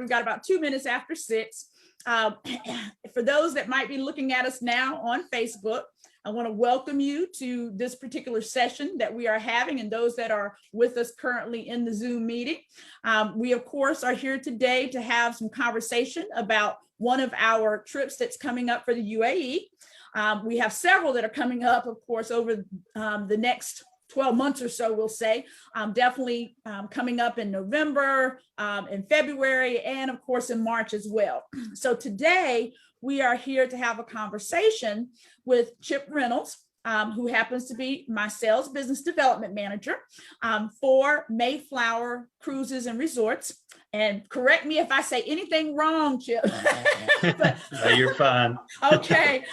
we've got about 2 minutes after 6. For those that might be looking at us now on Facebook, I want to welcome you to this particular session that we are having, and those that are with us currently in the Zoom meeting. We, of course, are here today to have some conversation about one of our trips that's coming up for the UAE. We have several that are coming up, of course, over the next 12 months or so, we'll say, definitely coming up in November, in February, and of course in March as well. So today we are here to have a conversation with Chip Reynolds, who happens to be my sales business development manager for Mayflower Cruises and Resorts. And correct me if I say anything wrong, Chip. But, no, you're fine. Okay.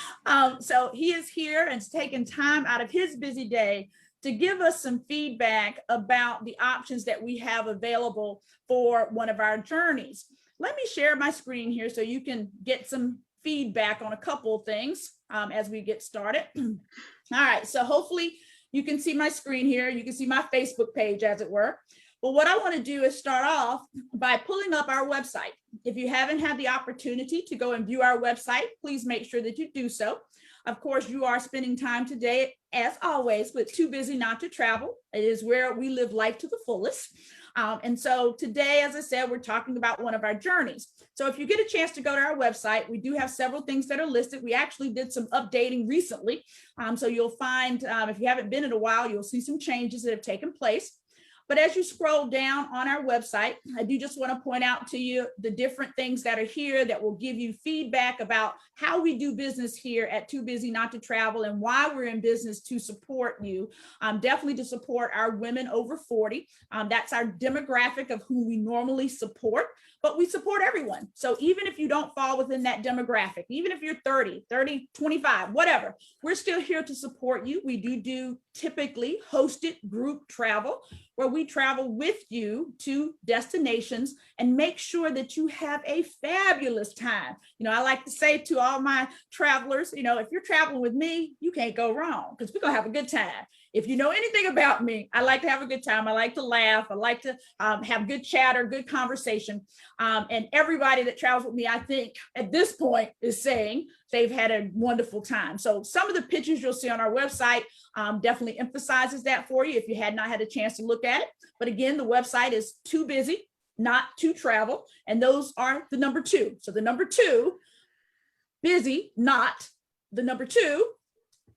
So he is here and is taking time out of his busy day to give us some feedback about the options that we have available for one of our journeys. Let me share my screen here so you can get some feedback on a couple of things as we get started. All right, so hopefully you can see my screen here. You can see my Facebook page, as it were. But what I want to do is start off by pulling up our website. If you haven't had the opportunity to go and view our website, please make sure that you do so. Of course, you are spending time today, as always, with Too Busy Not to Travel. It is where we live life to the fullest. And so today, as I said, we're talking about one of our journeys. So if you get a chance to go to our website, we do have several things that are listed. We actually did some updating recently. So you'll find, if you haven't been in a while, you'll see some changes that have taken place. But as you scroll down on our website, I do just want to point out to you the different things that are here that will give you feedback about how we do business here at Too Busy Not to Travel and why we're in business to support you, definitely to support our women over 40. That's our demographic of who we normally support, but we support everyone. So even if you don't fall within that demographic, even if you're 30, 25, whatever, we're still here to support you. We do typically hosted group travel, where we travel with you to destinations and make sure that you have a fabulous time. You know, I like to say to all my travelers, you know, if you're traveling with me, you can't go wrong because we're gonna have a good time. If you know anything about me, I like to have a good time. I like to laugh. I like to have good chatter, good conversation. And everybody that travels with me, I think at this point is saying they've had a wonderful time. So some of the pictures you'll see on our website definitely emphasizes that for you if you had not had a chance to look at it. But again, the website is Too Busy Not to Travel. And those are the number 2. So the number 2, busy, not the number 2,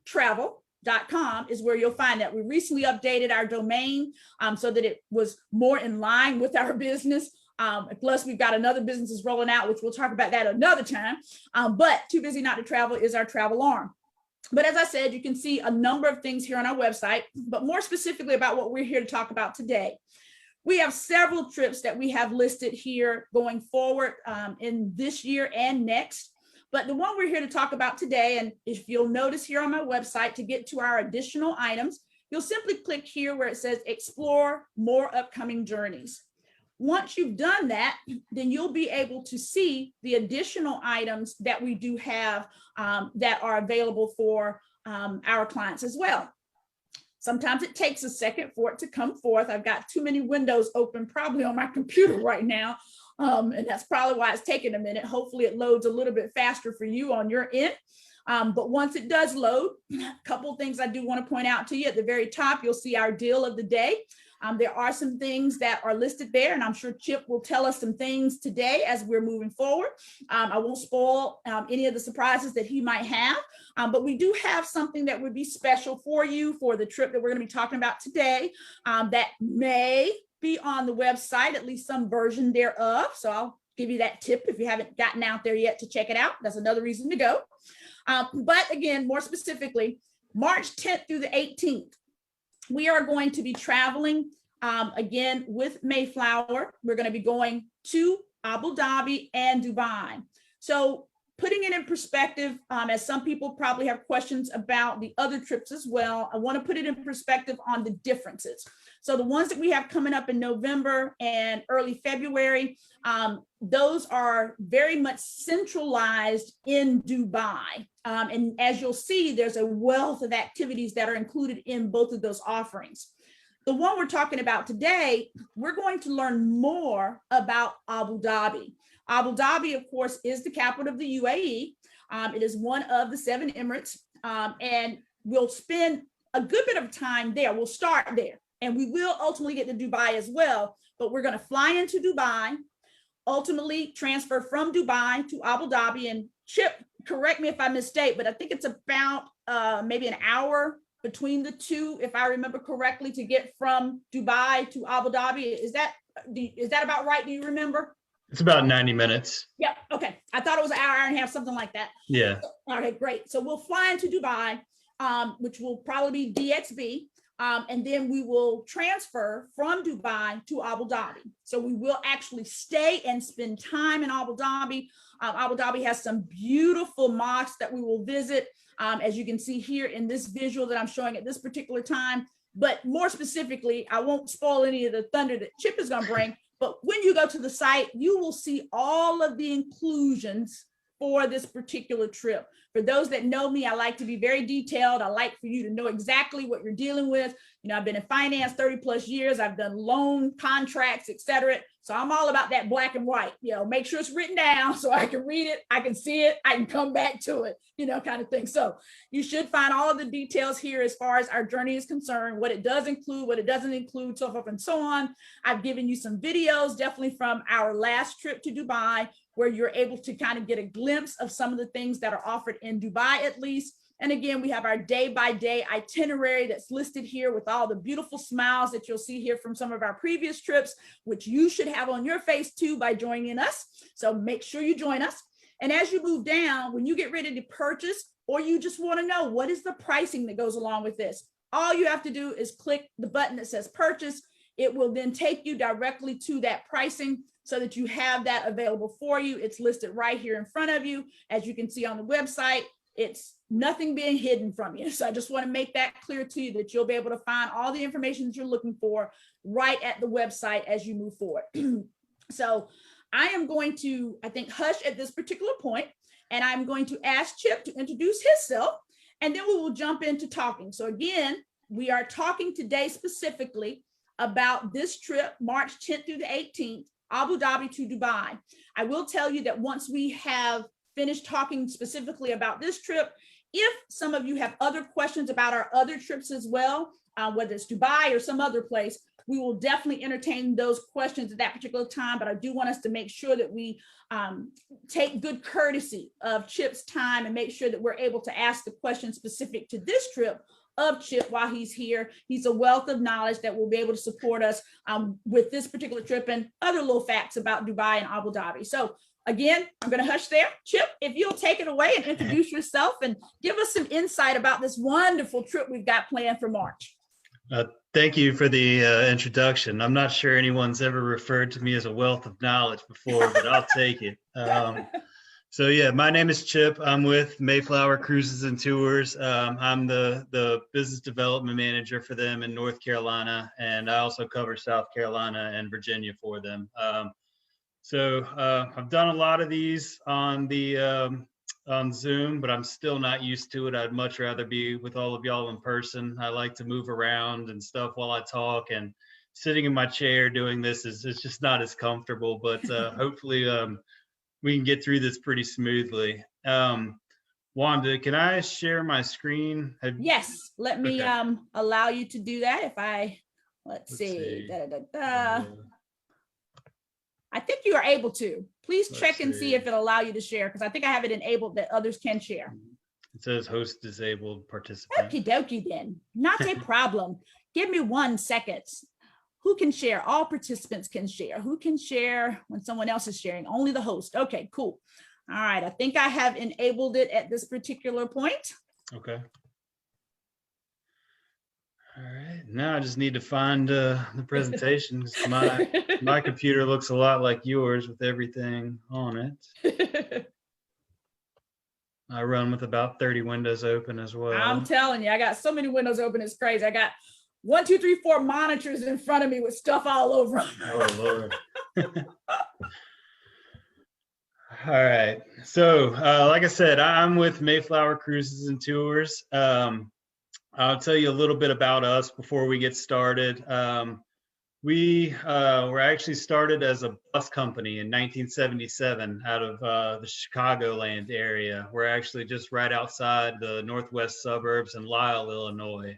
travel.com is where you'll find that. We recently updated our domain so that it was more in line with our business. Plus we've got another businesses rolling out, which we'll talk about that another time. But Too Busy Not to Travel is our travel arm. But as I said, you can see a number of things here on our website, but more specifically about what we're here to talk about today. We have several trips that we have listed here going forward in this year and next. But the one we're here to talk about today, and if you'll notice here on my website, to get to our additional items, you'll simply click here where it says explore more upcoming journeys. Once you've done that, then you'll be able to see the additional items that we do have that are available for our clients as well. Sometimes it takes a second for it to come forth. I've got too many windows open probably on my computer right now. And that's probably why it's taking a minute. Hopefully it loads a little bit faster for you on your end. But once it does load, a couple of things I do want to point out to you. At the very top, you'll see our deal of the day. There are some things that are listed there, and I'm sure Chip will tell us some things today as we're moving forward. I won't spoil any of the surprises that he might have, but we do have something that would be special for you for the trip that we're going to be talking about today that may be on the website, at least some version thereof. So I'll give you that tip if you haven't gotten out there yet to check it out. That's another reason to go. But again, more specifically, March 10th through the 18th, we are going to be traveling again with Mayflower. We're going to be going to Abu Dhabi and Dubai. So putting it in perspective, as some people probably have questions about the other trips as well, I want to put it in perspective on the differences. So the ones that we have coming up in November and early February, those are very much centralized in Dubai. And as you'll see, there's a wealth of activities that are included in both of those offerings. the one we're talking about today, we're going to learn more about Abu Dhabi. Abu Dhabi, of course, is the capital of the UAE. It is one of the 7 Emirates, and we'll spend a good bit of time there. We'll start there, and we will ultimately get to Dubai as well, but we're going to fly into Dubai, ultimately transfer from Dubai to Abu Dhabi. And Chip, correct me if I mistake, but I think it's about maybe an hour between the two, if I remember correctly, to get from Dubai to Abu Dhabi. Is that about right? Do you remember? It's about 90 minutes. Yeah. Okay. I thought it was an hour and a half, something like that. Yeah. All right, great. So we'll fly into Dubai, which will probably be DXB. And then we will transfer from Dubai to Abu Dhabi. So we will actually stay and spend time in Abu Dhabi. Abu Dhabi has some beautiful mosques that we will visit, as you can see here in this visual that I'm showing at this particular time. But more specifically, I won't spoil any of the thunder that Chip is going to bring. But when you go to the site, you will see all of the inclusions for this particular trip. For those that know me, I like to be very detailed. I like for you to know exactly what you're dealing with. You know, I've been in finance 30 plus years. I've done loan contracts, et cetera. So I'm all about that black and white, you know, make sure it's written down so I can read it, I can see it, I can come back to it, you know, kind of thing. So you should find all of the details here as far as our journey is concerned, what it does include, what it doesn't include, so forth and so on. I've given you some videos, definitely from our last trip to Dubai, where you're able to kind of get a glimpse of some of the things that are offered in Dubai, at least. And again, we have our day-by-day itinerary that's listed here with all the beautiful smiles that you'll see here from some of our previous trips, which you should have on your face too by joining us. So make sure you join us. And as you move down, when you get ready to purchase, or you just want to know what is the pricing that goes along with this, all you have to do is click the button that says purchase. It will then take you directly to that pricing so that you have that available for you. It's listed right here in front of you. As you can see on the website, it's nothing being hidden from you. So I just want to make that clear to you that you'll be able to find all the information that you're looking for right at the website as you move forward. So I am going to, I think, hush at this particular point, and I'm going to ask Chip to introduce himself, and then we will jump into talking. So again, we are talking today specifically about this trip, March 10th through the 18th, Abu Dhabi to Dubai. I will tell you that once we have finished talking specifically about this trip, if some of you have other questions about our other trips as well, whether it's Dubai or some other place, we will definitely entertain those questions at that particular time. But I do want us to make sure that we take good courtesy of Chip's time and make sure that we're able to ask the questions specific to this trip of Chip while he's here. He's a wealth of knowledge that will be able to support us with this particular trip and other little facts about Dubai and Abu Dhabi. So again, I'm going to hush there. Chip, if you'll take it away and introduce yourself and give us some insight about this wonderful trip we've got planned for March. Thank you for the introduction. I'm not sure anyone's ever referred to me as a wealth of knowledge before, but I'll take it. So yeah, my name is Chip. I'm with Mayflower Cruises and Tours. I'm the business development manager for them in North Carolina, and I also cover South Carolina and Virginia for them. So I've done a lot of these on Zoom, but I'm still not used to it. I'd much rather be with all of y'all in person. I like to move around and stuff while I talk, and sitting in my chair doing this is just not as comfortable, but hopefully we can get through this pretty smoothly. Wanda, can I share my screen? Yes, let me allow you to do that. If let's see. I think you are able to. Please check and see if it'll allow you to share, because I think I have it enabled that others can share. It says host disabled participant. Okie dokie then, not a problem. Give me 1 second. Who can share? All participants can share. Who can share when someone else is sharing? Only the host. Okay, cool. All right, I think I have enabled it at this particular point. Okay. All right, now I just need to find the presentation. My computer looks a lot like yours with everything on it. I run with about 30 windows open as well. I'm telling you, I got so many windows open, it's crazy. I got 1, 2, 3, 4 monitors in front of me with stuff all over them. Oh, Lord. All right. So, like I said, I'm with Mayflower Cruises and Tours. I'll tell you a little bit about us before we get started. We were actually started as a bus company in 1977 out of the Chicagoland area. We're actually just right outside the northwest suburbs in Lisle, Illinois.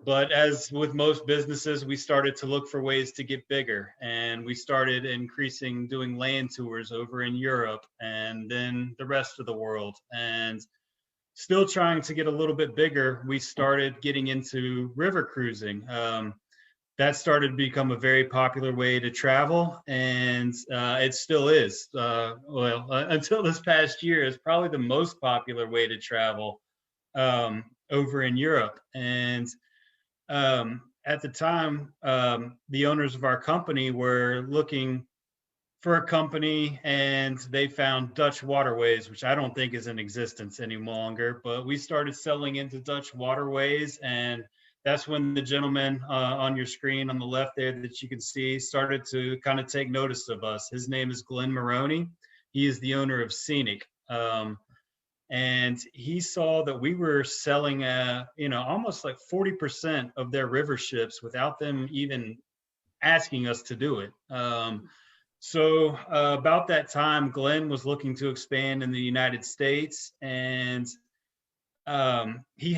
But as with most businesses, we started to look for ways to get bigger, and we started increasing doing land tours over in Europe and then the rest of the world. And still trying to get a little bit bigger, we started getting into river cruising. That started to become a very popular way to travel, and it still is. Until this past year, it's probably the most popular way to travel over in Europe. And at the time, the owners of our company were looking for a company, and they found Dutch Waterways, which I don't think is in existence any longer. But we started selling into Dutch Waterways, and that's when the gentleman on your screen on the left there that you can see started to kind of take notice of us. His name is Glenn Maroney. He is the owner of Scenic. And he saw that we were selling, almost like 40% of their river ships without them even asking us to do it. So about that time, Glenn was looking to expand in the United States, and he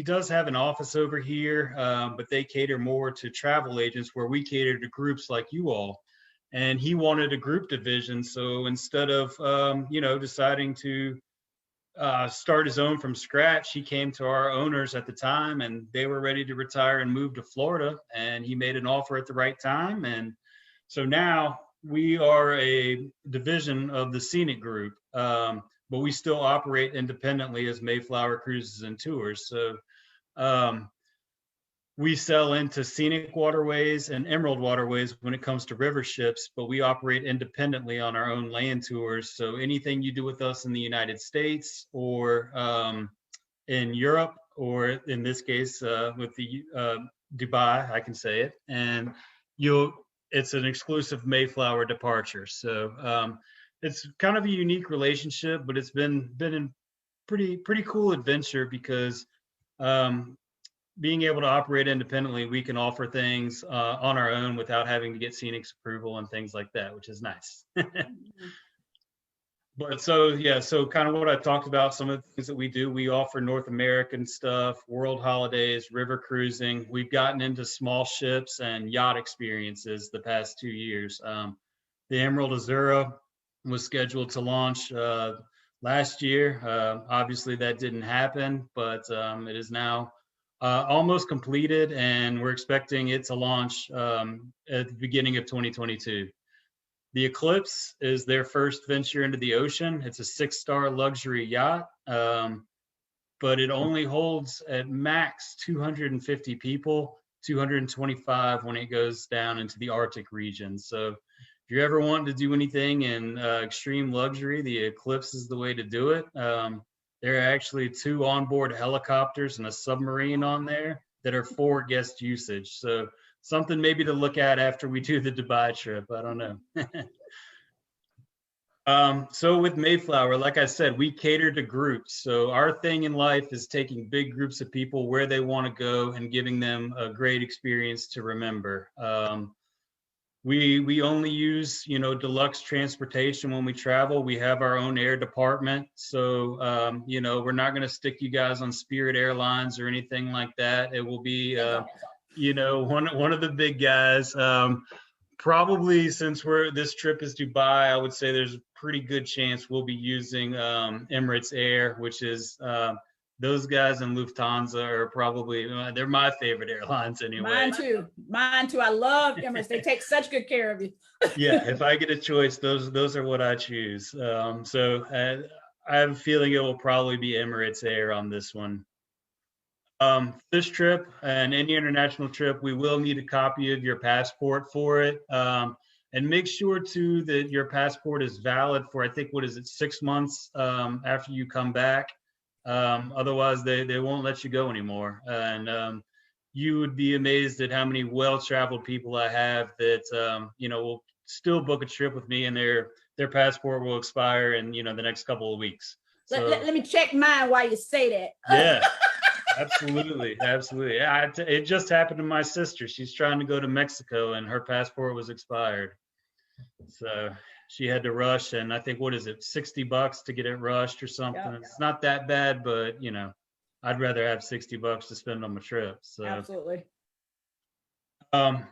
does have an office over here, but they cater more to travel agents, where we cater to groups like you all. And he wanted a group division, so instead of deciding to start his own from scratch, he came to our owners at the time, and they were ready to retire and move to Florida, and he made an offer at the right time. And so now we are a division of the Scenic Group, but we still operate independently as Mayflower Cruises and Tours. So we sell into Scenic Waterways and Emerald Waterways when it comes to river ships, but we operate independently on our own land tours. So anything you do with us in the United States or in Europe, or in this case with the Dubai, I can say it, and it's an exclusive Mayflower departure. So it's kind of a unique relationship, but it's been a pretty cool adventure, because being able to operate independently, we can offer things on our own without having to get Scenic's approval and things like that, which is nice. But so kind of what I talked about, some of the things that we do, we offer North American stuff, world holidays, river cruising. We've gotten into small ships and yacht experiences the past 2 years. The Emerald Azura was scheduled to launch last year. Obviously that didn't happen, but it is now almost completed, and we're expecting it to launch at the beginning of 2022. The Eclipse is their first venture into the ocean. It's a 6-star luxury yacht, but it only holds at max 250 people, 225 when it goes down into the Arctic region. So if you're ever wanting to do anything in extreme luxury, the Eclipse is the way to do it. There are actually 2 onboard helicopters and a submarine on there that are for guest usage. So something maybe to look at after we do the Dubai trip. I don't know. So with Mayflower, like I said, we cater to groups. So our thing in life is taking big groups of people where they want to go and giving them a great experience to remember. We only use, deluxe transportation when we travel. We have our own air department. So, we're not going to stick you guys on Spirit Airlines or anything like that. It will be, one of the big guys. Probably since this trip is Dubai, I would say there's a pretty good chance we'll be using Emirates Air, which is those guys, and Lufthansa are probably, they're my favorite airlines anyway. Mine too. I love Emirates. They take such good care of you. Yeah, if I get a choice, those are what I choose. So I have a feeling it will probably be Emirates Air on this one. This trip and any international trip, we will need a copy of your passport for it. And make sure too that your passport is valid for, I think, 6 months after you come back. Otherwise they won't let you go anymore. And you would be amazed at how many well-traveled people I have that will still book a trip with me, and their passport will expire in the next couple of weeks. So, let me check mine while you say that. Yeah. Absolutely, absolutely. Yeah, it just happened to my sister. She's trying to go to Mexico, and her passport was expired, so she had to rush. And I think, what is it, $60 to get it rushed or something? Yep, It's not that bad, but I'd rather have $60 to spend on my trip. So absolutely.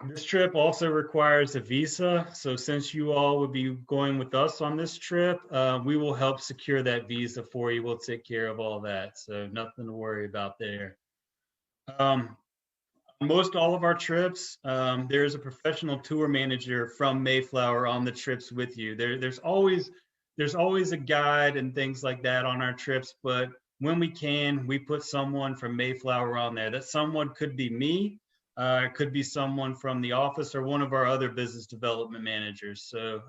this trip also requires a visa. So since you all would be going with us on this trip, we will help secure that visa for you. We'll take care of all that. So nothing to worry about there. Um, most all of our trips, there's a professional tour manager from Mayflower on the trips with you. There's always a guide and things like that on our trips, but when we can, we put someone from Mayflower on there. That someone could be me, it could be someone from the office or one of our other business development managers. So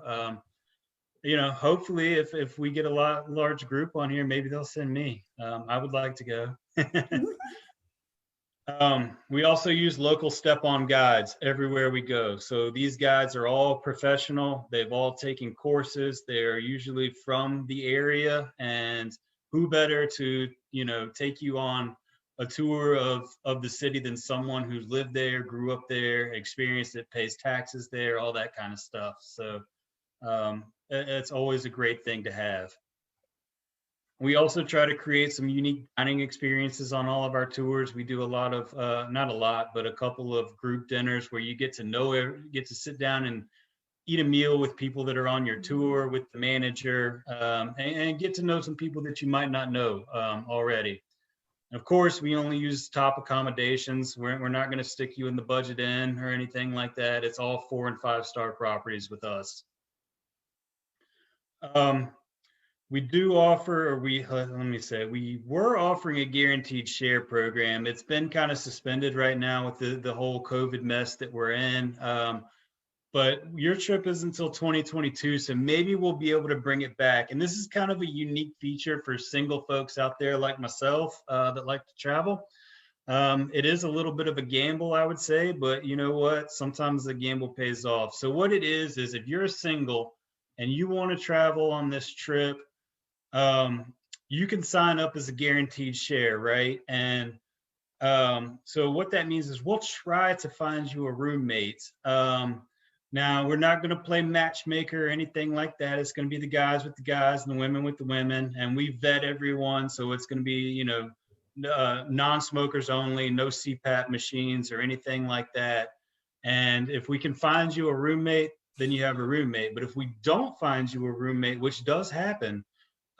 hopefully if we get a large group on here, maybe they'll send me. I would like to go. We also use local step-on guides everywhere we go. So these guides are all professional. They've all taken courses. They're usually from the area, and who better to, take you on a tour of the city than someone who's lived there, grew up there, experienced it, pays taxes there, all that kind of stuff. So it's always a great thing to have. We also try to create some unique dining experiences on all of our tours. We do a lot of, not a lot, but a couple of group dinners where you get to sit down and eat a meal with people that are on your tour, with the manager, and get to know some people that you might not know already. Of course, we only use top accommodations. We're not going to stick you in the budget inn or anything like that. It's all 4- and 5-star properties with us. We do offer, or we were offering a guaranteed share program. It's been kind of suspended right now with the whole COVID mess that we're in. But your trip is until 2022, so maybe we'll be able to bring it back. And this is kind of a unique feature for single folks out there like myself that like to travel. It is a little bit of a gamble, I would say, but you know what? Sometimes the gamble pays off. So what it is if you're a single and you want to travel on this trip, you can sign up as a guaranteed share, right? And so what that means is we'll try to find you a roommate. Now, we're not going to play matchmaker or anything like that. It's going to be the guys with the guys and the women with the women. And we vet everyone. So it's going to be, non-smokers only, no CPAP machines or anything like that. And if we can find you a roommate, then you have a roommate. But if we don't find you a roommate, which does happen,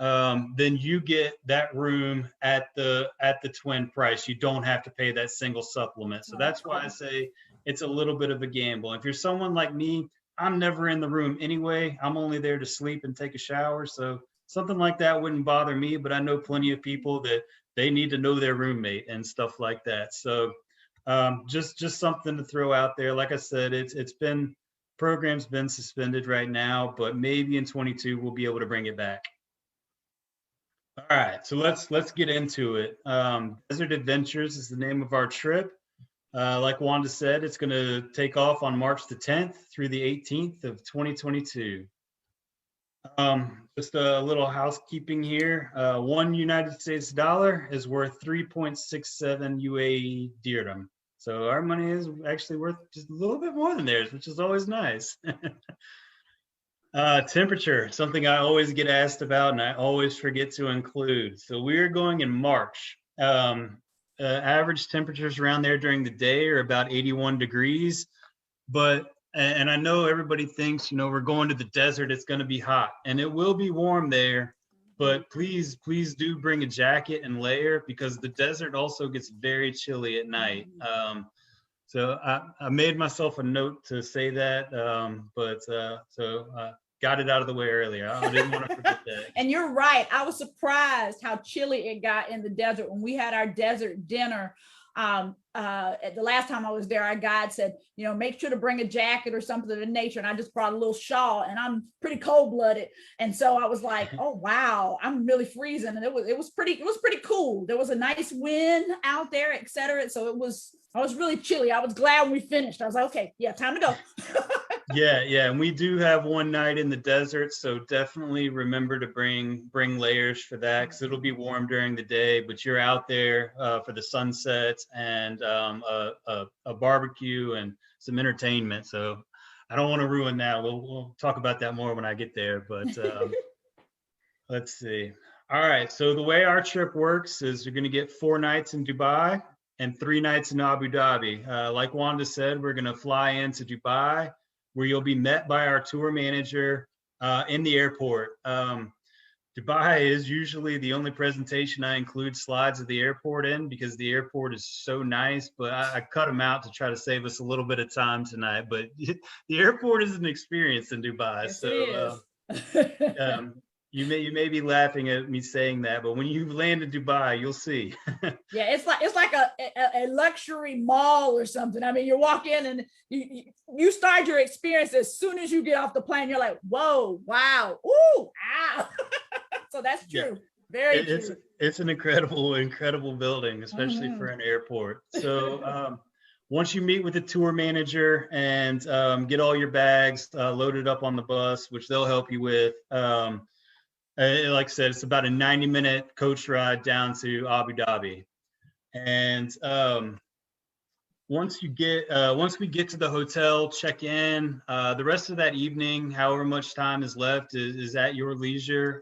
then you get that room at the twin price. You don't have to pay that single supplement. So that's why I say it's a little bit of a gamble. If you're someone like me, I'm never in the room anyway. I'm only there to sleep and take a shower. So something like that wouldn't bother me, but I know plenty of people that they need to know their roommate and stuff like that. So just something to throw out there. Like I said, program's been suspended right now, but maybe in 22 we'll be able to bring it back. All right, so let's get into it. Desert Adventures is the name of our trip. Like Wanda said, it's going to take off on March the 10th through the 18th of 2022. Just a little housekeeping here. One United States dollar is worth 3.67 UAE dirham. So our money is actually worth just a little bit more than theirs, which is always nice. Temperature, something I always get asked about and I always forget to include. So we're going in March. Average temperatures around there during the day are about 81 degrees. And I know everybody thinks, we're going to the desert, it's going to be hot. And it will be warm there. But please do bring a jacket and layer, because the desert also gets very chilly at night. So I made myself a note to say that, got it out of the way earlier. I didn't want to forget that. And you're right. I was surprised how chilly it got in the desert when we had our desert dinner. At the last time I was there, our guide said, make sure to bring a jacket or something of the nature. And I just brought a little shawl, and I'm pretty cold-blooded. And so I was like, oh, wow, I'm really freezing. And it was pretty cool. There was a nice wind out there, et cetera. So I was really chilly. I was glad when we finished. I was like, okay, yeah, time to go. Yeah, and we do have one night in the desert, so definitely remember to bring layers for that, because it'll be warm during the day, but you're out there for the sunsets and a barbecue and some entertainment. So I don't want to ruin that. We'll talk about that more when I get there, but let's see. All right, so the way our trip works is you're going to get 4 nights in Dubai and 3 nights in Abu Dhabi. Like Wanda said, we're going to fly into Dubai, where you'll be met by our tour manager in the airport. Dubai is usually the only presentation I include slides of the airport in, because the airport is so nice, but I cut them out to try to save us a little bit of time tonight. But the airport is an experience in Dubai. Yes, So it is. you may be laughing at me saying that, but when you land in Dubai, you'll see. Yeah, it's like a luxury mall or something. I mean, you walk in and you start your experience as soon as you get off the plane. You're like, whoa, wow, ooh, ow. So that's true. Yeah. Very true. It's an incredible building, especially for an airport. So once you meet with the tour manager and get all your bags loaded up on the bus, which they'll help you with. Like I said, it's about a 90-minute coach ride down to Abu Dhabi. And once we get to the hotel, check in. The rest of that evening, however much time is left, is at your leisure.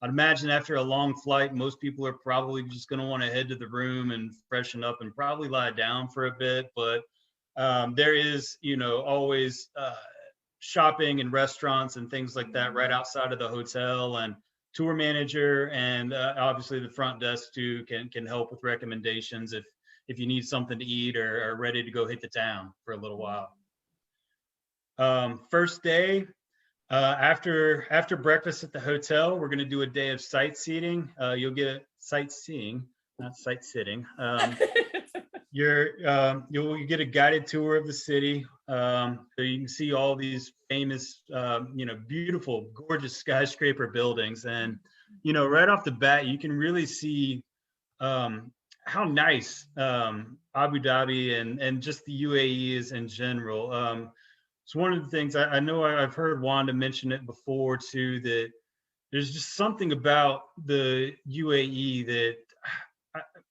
I'd imagine after a long flight, most people are probably just going to want to head to the room and freshen up and probably lie down for a bit. But there is, always shopping and restaurants and things like that right outside of the hotel, and tour manager and obviously the front desk too can help with recommendations if you need something to eat or are ready to go hit the town for a little while. First day, after breakfast at the hotel, we're going to do a day of sightseeing. You'll get sightseeing, not sight-sitting. You'll get a guided tour of the city, so you can see all these famous, beautiful, gorgeous skyscraper buildings, and right off the bat, you can really see how nice Abu Dhabi and just the UAE is in general. It's one of the things I know I've heard Wanda mention it before too, that there's just something about the UAE that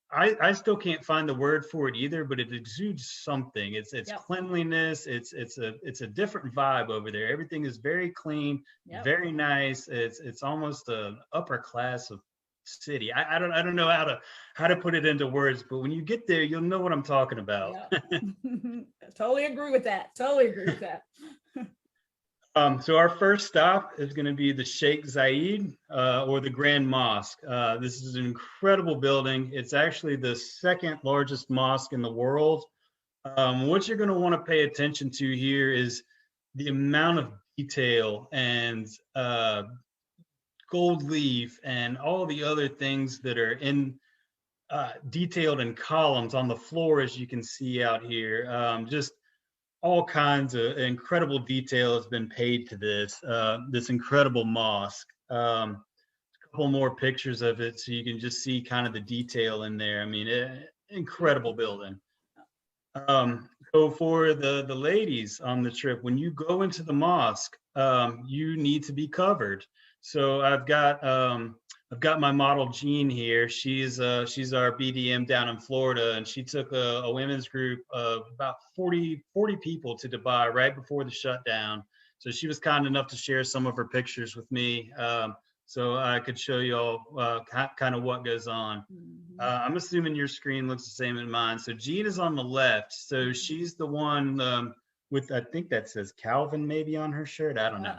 I still can't find the word for it either, but it exudes something. It's yep. Cleanliness. It's a different vibe over there. Everything is very clean, yep. Very nice. It's almost an upper class of city. I don't know how to put it into words, but when you get there, you'll know what I'm talking about. Yep. Totally agree with that. So our first stop is going to be the Sheikh Zayed or the Grand Mosque. This is an incredible building. It's actually the second largest mosque in the world. What you're going to want to pay attention to here is the amount of detail and gold leaf and all the other things that are detailed in columns on the floor, as you can see out here. Just all kinds of incredible detail has been paid to this incredible mosque. A couple more pictures of it so you can just see kind of the detail in there. I mean, incredible building. So for the ladies on the trip, when you go into the mosque, you need to be covered. So I've got my model Jean here. She's our BDM down in Florida, and she took a women's group of about 40 people to Dubai right before the shutdown. So she was kind enough to share some of her pictures with me, so I could show you all kind of what goes on. I'm assuming your screen looks the same as mine. So Jean is on the left. So she's the one with, I think that says Calvin maybe on her shirt. I don't know.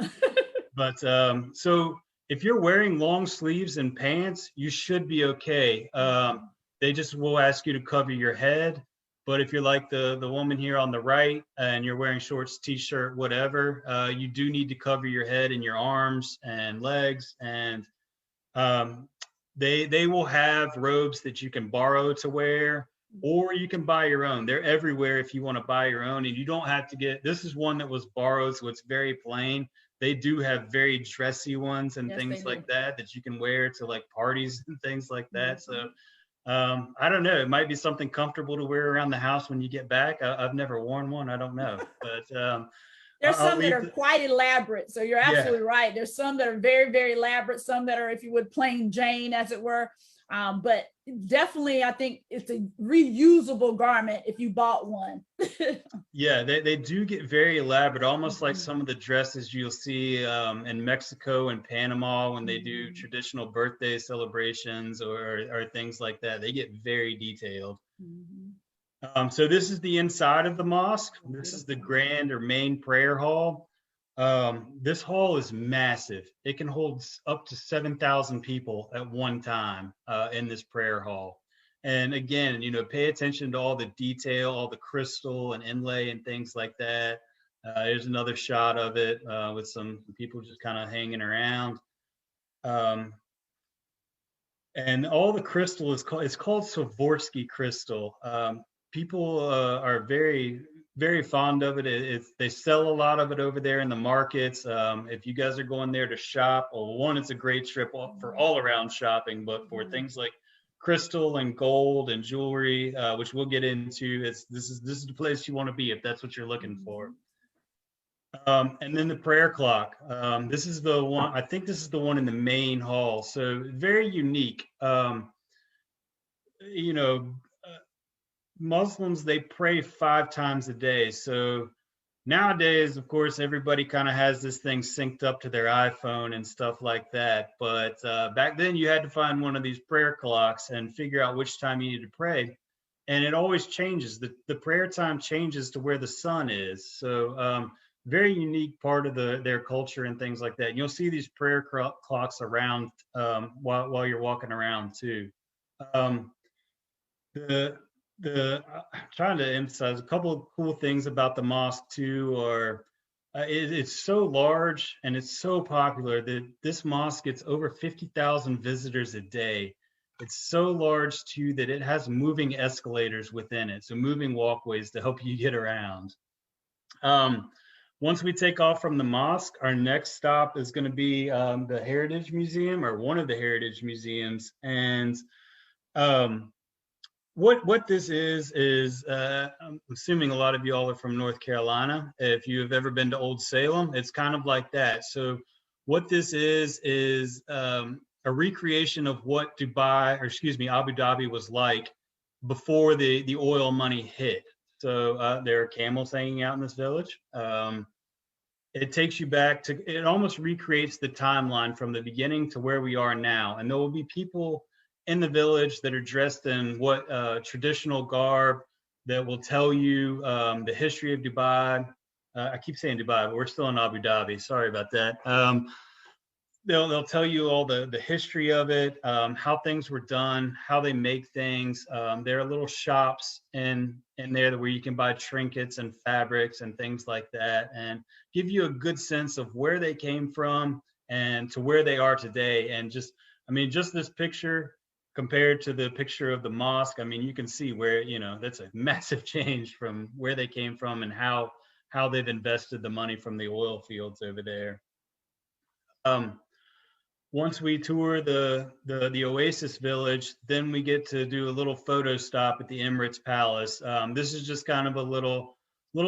But so if you're wearing long sleeves and pants, you should be okay. They just will ask you to cover your head. But if you're like the woman here on the right and you're wearing shorts, t-shirt, whatever, you do need to cover your head and your arms and legs. And they will have robes that you can borrow to wear, or you can buy your own. They're everywhere if you want to buy your own, and you don't have to get, this is one that was borrowed, so it's very plain. They do have very dressy ones and things like that you can wear to like parties and things like that. So I don't know, it might be something comfortable to wear around the house when you get back. I've never worn one, I don't know. But There's I'll some that leave are quite elaborate. So you're yeah. absolutely right. There's some that are very, very elaborate, some that are, if you would, plain Jane, as it were. But definitely, I think it's a reusable garment if you bought one. Yeah, they do get very elaborate, almost like some of the dresses you'll see in Mexico and Panama when they do traditional birthday celebrations or things like that. They get very detailed. So this is the inside of the mosque. This is the grand or main prayer hall. This hall is massive. It can hold up to 7,000 people at one time in this prayer hall. And again, pay attention to all the detail, all the crystal and inlay and things like that. Here's another shot of it with some people just kind of hanging around. And all the crystal it's called Swarovski crystal. People are very, very fond of it. They sell a lot of it over there in the markets. If you guys are going there to shop, well, one, it's a great trip for all around shopping, but for things like crystal and gold and jewelry, which we'll get into, this is the place you want to be if that's what you're looking for. And then the prayer clock. This is the one, I think this is the one in the main hall. So very unique. Muslims, they pray 5 times a day. So nowadays, of course, everybody kind of has this thing synced up to their iPhone and stuff like that. But back then, you had to find one of these prayer clocks and figure out which time you need to pray. And it always changes. The prayer time changes to where the sun is. So very unique part of their culture and things like that. And you'll see these prayer clocks around while you're walking around too. I'm trying to emphasize a couple of cool things about the mosque too are it's so large and it's so popular that this mosque gets over 50,000 visitors a day. It's so large too that it has moving escalators within it, so moving walkways to help you get around. Once we take off from the mosque, our next stop is going to be the Heritage Museum, or one of the Heritage Museums. And what this is I'm assuming a lot of you all are from North Carolina. If you have ever been to Old Salem, it's kind of like that. So what this is a recreation of what Abu Dhabi was like before the oil money hit. So there are camels hanging out in this village. It takes you back to, it almost recreates the timeline from the beginning to where we are now. And there will be people in the village that are dressed in what traditional garb that will tell you the history of Dubai. I keep saying Dubai, but we're still in Abu Dhabi. Sorry about that. They'll tell you all the history of it, how things were done, how they make things. There are little shops in there where you can buy trinkets and fabrics and things like that, and give you a good sense of where they came from and to where they are today. And just this picture compared to the picture of the mosque, I mean, you can see where, that's a massive change from where they came from and how they've invested the money from the oil fields over there. Once we tour the Oasis Village, then we get to do a little photo stop at the Emirates Palace. This is just kind of a little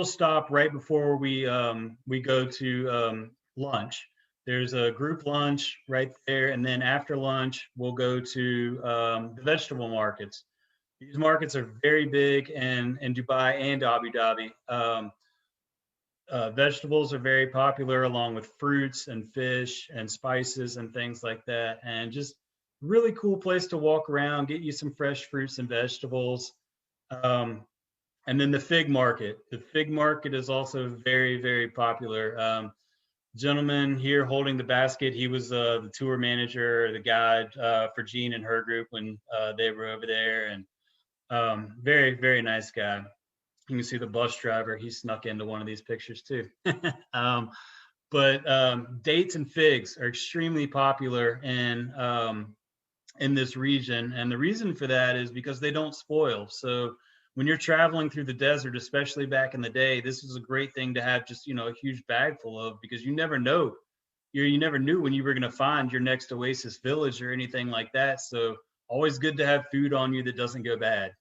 stop right before we go to lunch. There's a group lunch right there, and then after lunch we'll go to the vegetable markets. These markets are very big in Dubai and Abu Dhabi. Vegetables are very popular, along with fruits and fish and spices and things like that. And just really cool place to walk around, get you some fresh fruits and vegetables. And then the fig market. The fig market is also very, very popular. Gentleman here holding the basket, he was the tour manager, the guide for Jean and her group when they were over there. And very, very nice guy. You can see the bus driver. He snuck into one of these pictures too. But dates and figs are extremely popular in this region. And the reason for that is because they don't spoil. So when you're traveling through the desert, especially back in the day, this is a great thing to have just, a huge bag full of, because you never know. You never knew when you were going to find your next Oasis village or anything like that. So always good to have food on you that doesn't go bad.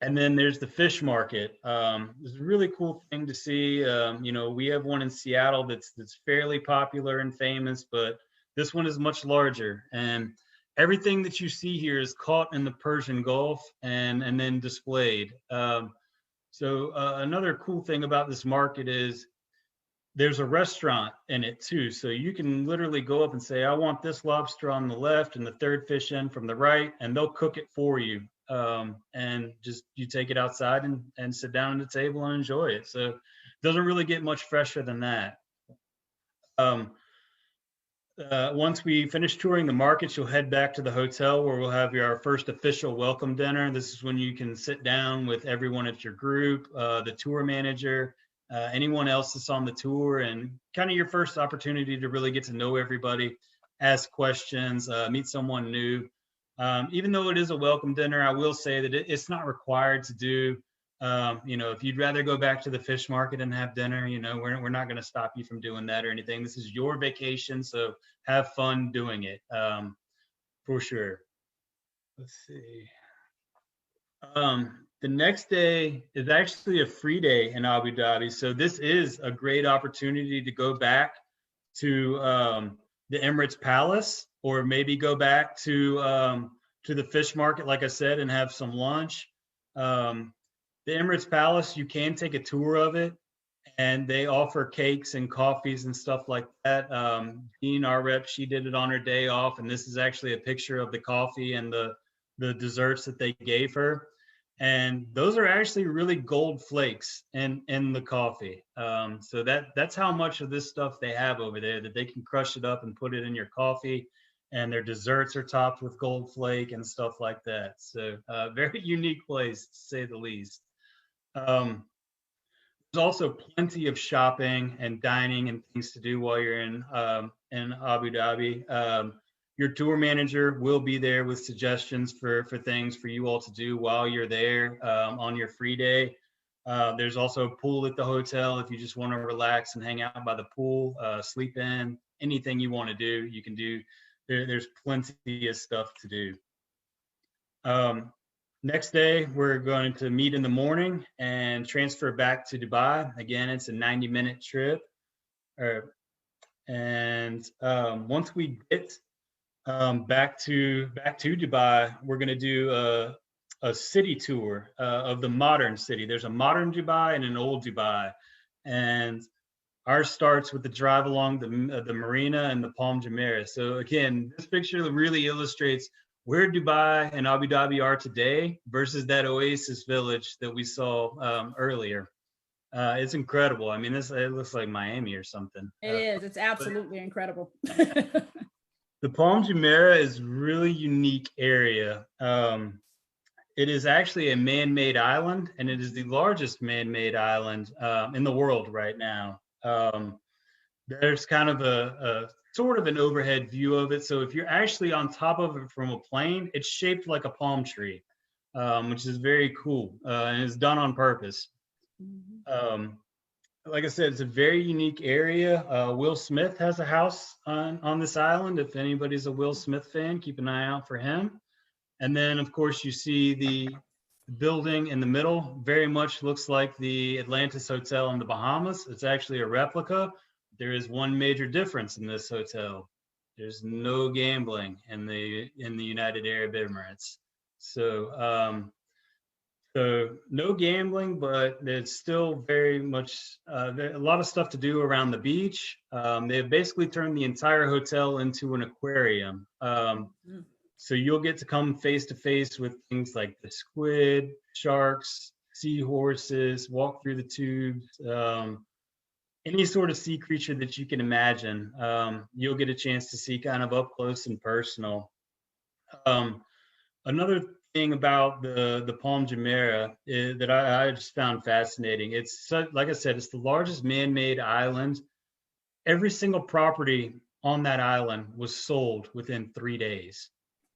And then there's the fish market. It's a really cool thing to see. You know, we have one in Seattle that's fairly popular and famous, but this one is much larger. And everything that you see here is caught in the Persian Gulf and then displayed. Another cool thing about this market is there's a restaurant in it too. So you can literally go up and say, I want this lobster on the left and the third fish end from the right, and they'll cook it for you. And just you take it outside and sit down at the table and enjoy it. So it doesn't really get much fresher than that. Once we finish touring the markets, you'll head back to the hotel where we'll have our first official welcome dinner. This is when you can sit down with everyone at your group, the tour manager, anyone else that's on the tour, and kind of your first opportunity to really get to know everybody, ask questions, meet someone new. Even though it is a welcome dinner, I will say that it's not required to do. You know, if you'd rather go back to the fish market and have dinner, you know, we're not going to stop you from doing that or anything. This is your vacation, so have fun doing it, for sure. Let's see. The next day is actually a free day in Abu Dhabi, so this is a great opportunity to go back to the Emirates Palace, or maybe go back to the fish market, like I said, and have some lunch. The Emirates Palace, you can take a tour of it, and they offer cakes and coffees and stuff like that. Jean, our rep, she did it on her day off, and this is actually a picture of the coffee and the desserts that they gave her. And those are actually really gold flakes in the coffee. So that's how much of this stuff they have over there, that they can crush it up and put it in your coffee. And their desserts are topped with gold flake and stuff like that. So very unique place, to say the least. There's also plenty of shopping and dining and things to do while you're in Abu Dhabi. Your tour manager will be there with suggestions for things for you all to do while you're there on your free day. There's also a pool at the hotel if you just want to relax and hang out by the pool, sleep in, anything you want to do, you can do. There's plenty of stuff to do. Next day, we're going to meet in the morning and transfer back to Dubai. Again, it's a 90-minute trip. Once we get back to Dubai, we're going to do a city tour of the modern city. There's a modern Dubai and an old Dubai, and ours starts with the drive along the marina and the Palm Jumeirah. So again, this picture really illustrates where Dubai and Abu Dhabi are today versus that oasis village that we saw earlier. It's incredible. I mean, it looks like Miami or something. It is. It's absolutely incredible. The Palm Jumeirah is a really unique area. It is actually a man-made island, and it is the largest man-made island in the world right now. There's kind of a sort of an overhead view of it. So if you're actually on top of it from a plane, it's shaped like a palm tree, which is very cool, and it's done on purpose. Like I said, it's a very unique area. Will Smith has a house on this island. If anybody's a Will Smith fan, keep an eye out for him. And then, of course, you see the building in the middle. Very much looks like the Atlantis Hotel in the Bahamas. It's actually a replica. There is one major difference in this hotel. There's no gambling in the United Arab Emirates. So no gambling, but it's still very much a lot of stuff to do around the beach. They have basically turned the entire hotel into an aquarium. So you'll get to come face to face with things like the squid, sharks, seahorses, walk through the tubes, any sort of sea creature that you can imagine. You'll get a chance to see kind of up close and personal. Another thing about the Palm Jumeirah that I just found fascinating. It's like I said, it's the largest man-made island. Every single property on that island was sold within 3 days.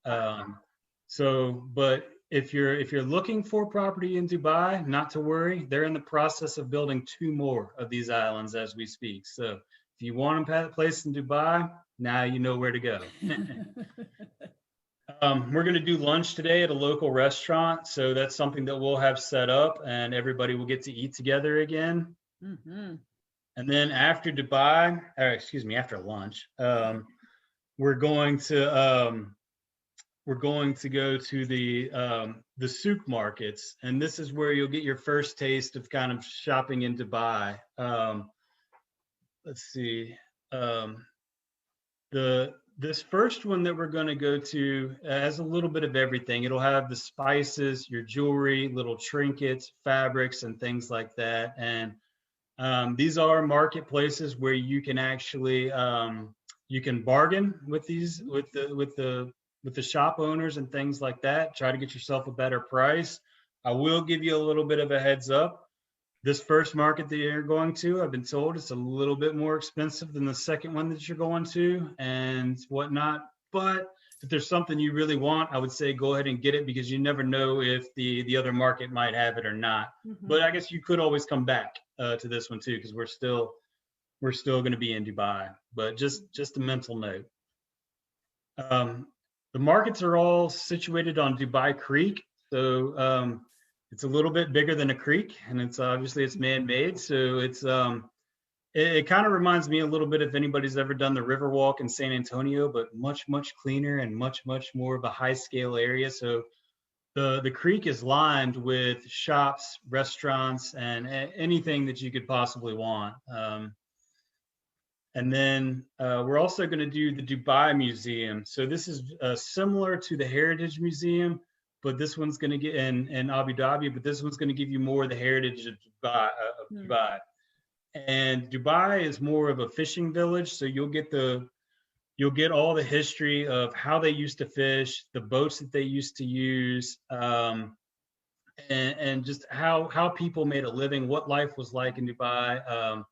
But if you're looking for property in Dubai, not to worry. They're in the process of building 2 more of these islands as we speak. So if you want a place in Dubai, now you know where to go. We're going to do lunch today at a local restaurant. So that's something that we'll have set up and everybody will get to eat together again. Mm-hmm. And then after Dubai, or excuse me, after lunch, we're going to go to the souk markets, and this is where you'll get your first taste of kind of shopping in Dubai. Let's see, this first one that we're going to go to has a little bit of everything. It'll have the spices, your jewelry, little trinkets, fabrics, and things like that. And these are marketplaces where you can actually you can bargain with these with the shop owners and things like that. Try to get yourself a better price. I will give you a little bit of a heads up. This first market that you're going to, I've been told it's a little bit more expensive than the second one that you're going to and whatnot. But if there's something you really want, I would say go ahead and get it because you never know if the other market might have it or not. Mm-hmm. But I guess you could always come back to this one too because we're still going to be in Dubai. But just a mental note. The markets are all situated on Dubai Creek, so it's a little bit bigger than a creek, and it's obviously it's man-made. So it's it kind of reminds me a little bit if anybody's ever done the river walk in San Antonio, but much cleaner and much more of a high-scale area. So the creek is lined with shops, restaurants, and anything that you could possibly want. And then we're also going to do the Dubai Museum. So this is similar to the Heritage Museum, but this one's going to get in Abu Dhabi, but this one's going to give you more of the heritage of Dubai. And Dubai is more of a fishing village, so you'll get all the history of how they used to fish, the boats that they used to use, and just how people made a living, what life was like in Dubai.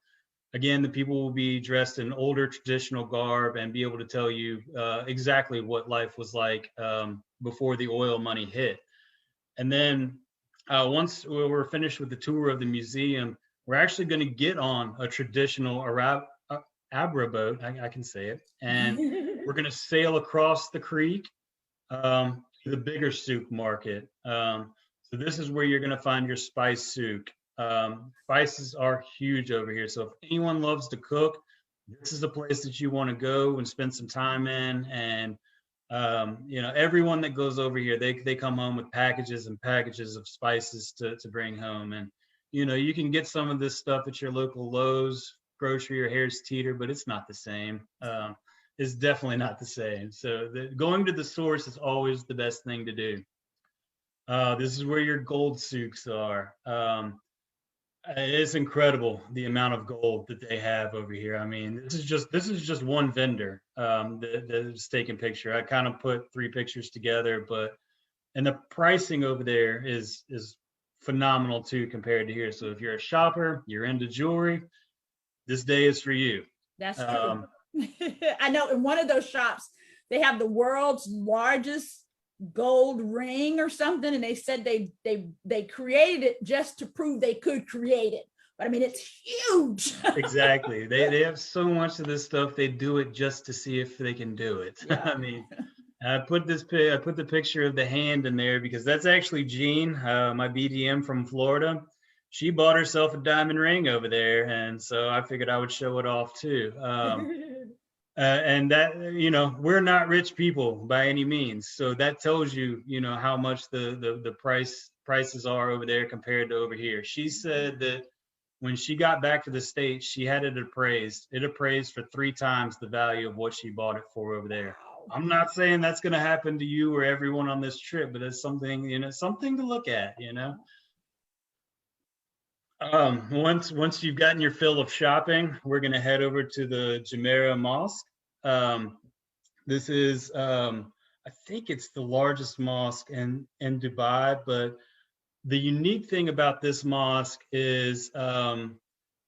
Again, the people will be dressed in older traditional garb and be able to tell you exactly what life was like before the oil money hit. And then once we're finished with the tour of the museum, we're actually going to get on a traditional Abra boat, I can say it, and we're going to sail across the creek to the bigger souk market. So this is where you're going to find your spice souk. Spices are huge over here. So if anyone loves to cook, this is a place that you want to go and spend some time in. And everyone that goes over here, they come home with packages and packages of spices to bring home. And you can get some of this stuff at your local Lowe's grocery or Harris Teeter, but it's not the same. It's definitely not the same. So going to the source is always the best thing to do. This is where your gold souks are. It's incredible the amount of gold that they have over here. I mean, this is just one vendor that's taking picture. I kind of put 3 pictures together, and the pricing over there is phenomenal too compared to here. So if you're a shopper, you're into jewelry, this day is for you. That's true. I know in one of those shops, they have the world's largest gold ring or something, and they said they created it just to prove they could create it, but I mean it's huge. Exactly. They have so much of this stuff, they do it just to see if they can do it. Yeah. I mean, I put the picture of the hand in there because that's actually Jean, my BDM from Florida. She bought herself a diamond ring over there, and so I figured I would show it off too. And that, we're not rich people by any means. So that tells you, how much the prices are over there compared to over here. She said that when she got back to the States, she had it appraised. It appraised for 3 times the value of what she bought it for over there. I'm not saying that's going to happen to you or everyone on this trip, but it's something, something to look at, Once you've gotten your fill of shopping, we're going to head over to the Jumeirah Mosque. This is, I think it's the largest mosque in Dubai, but the unique thing about this mosque is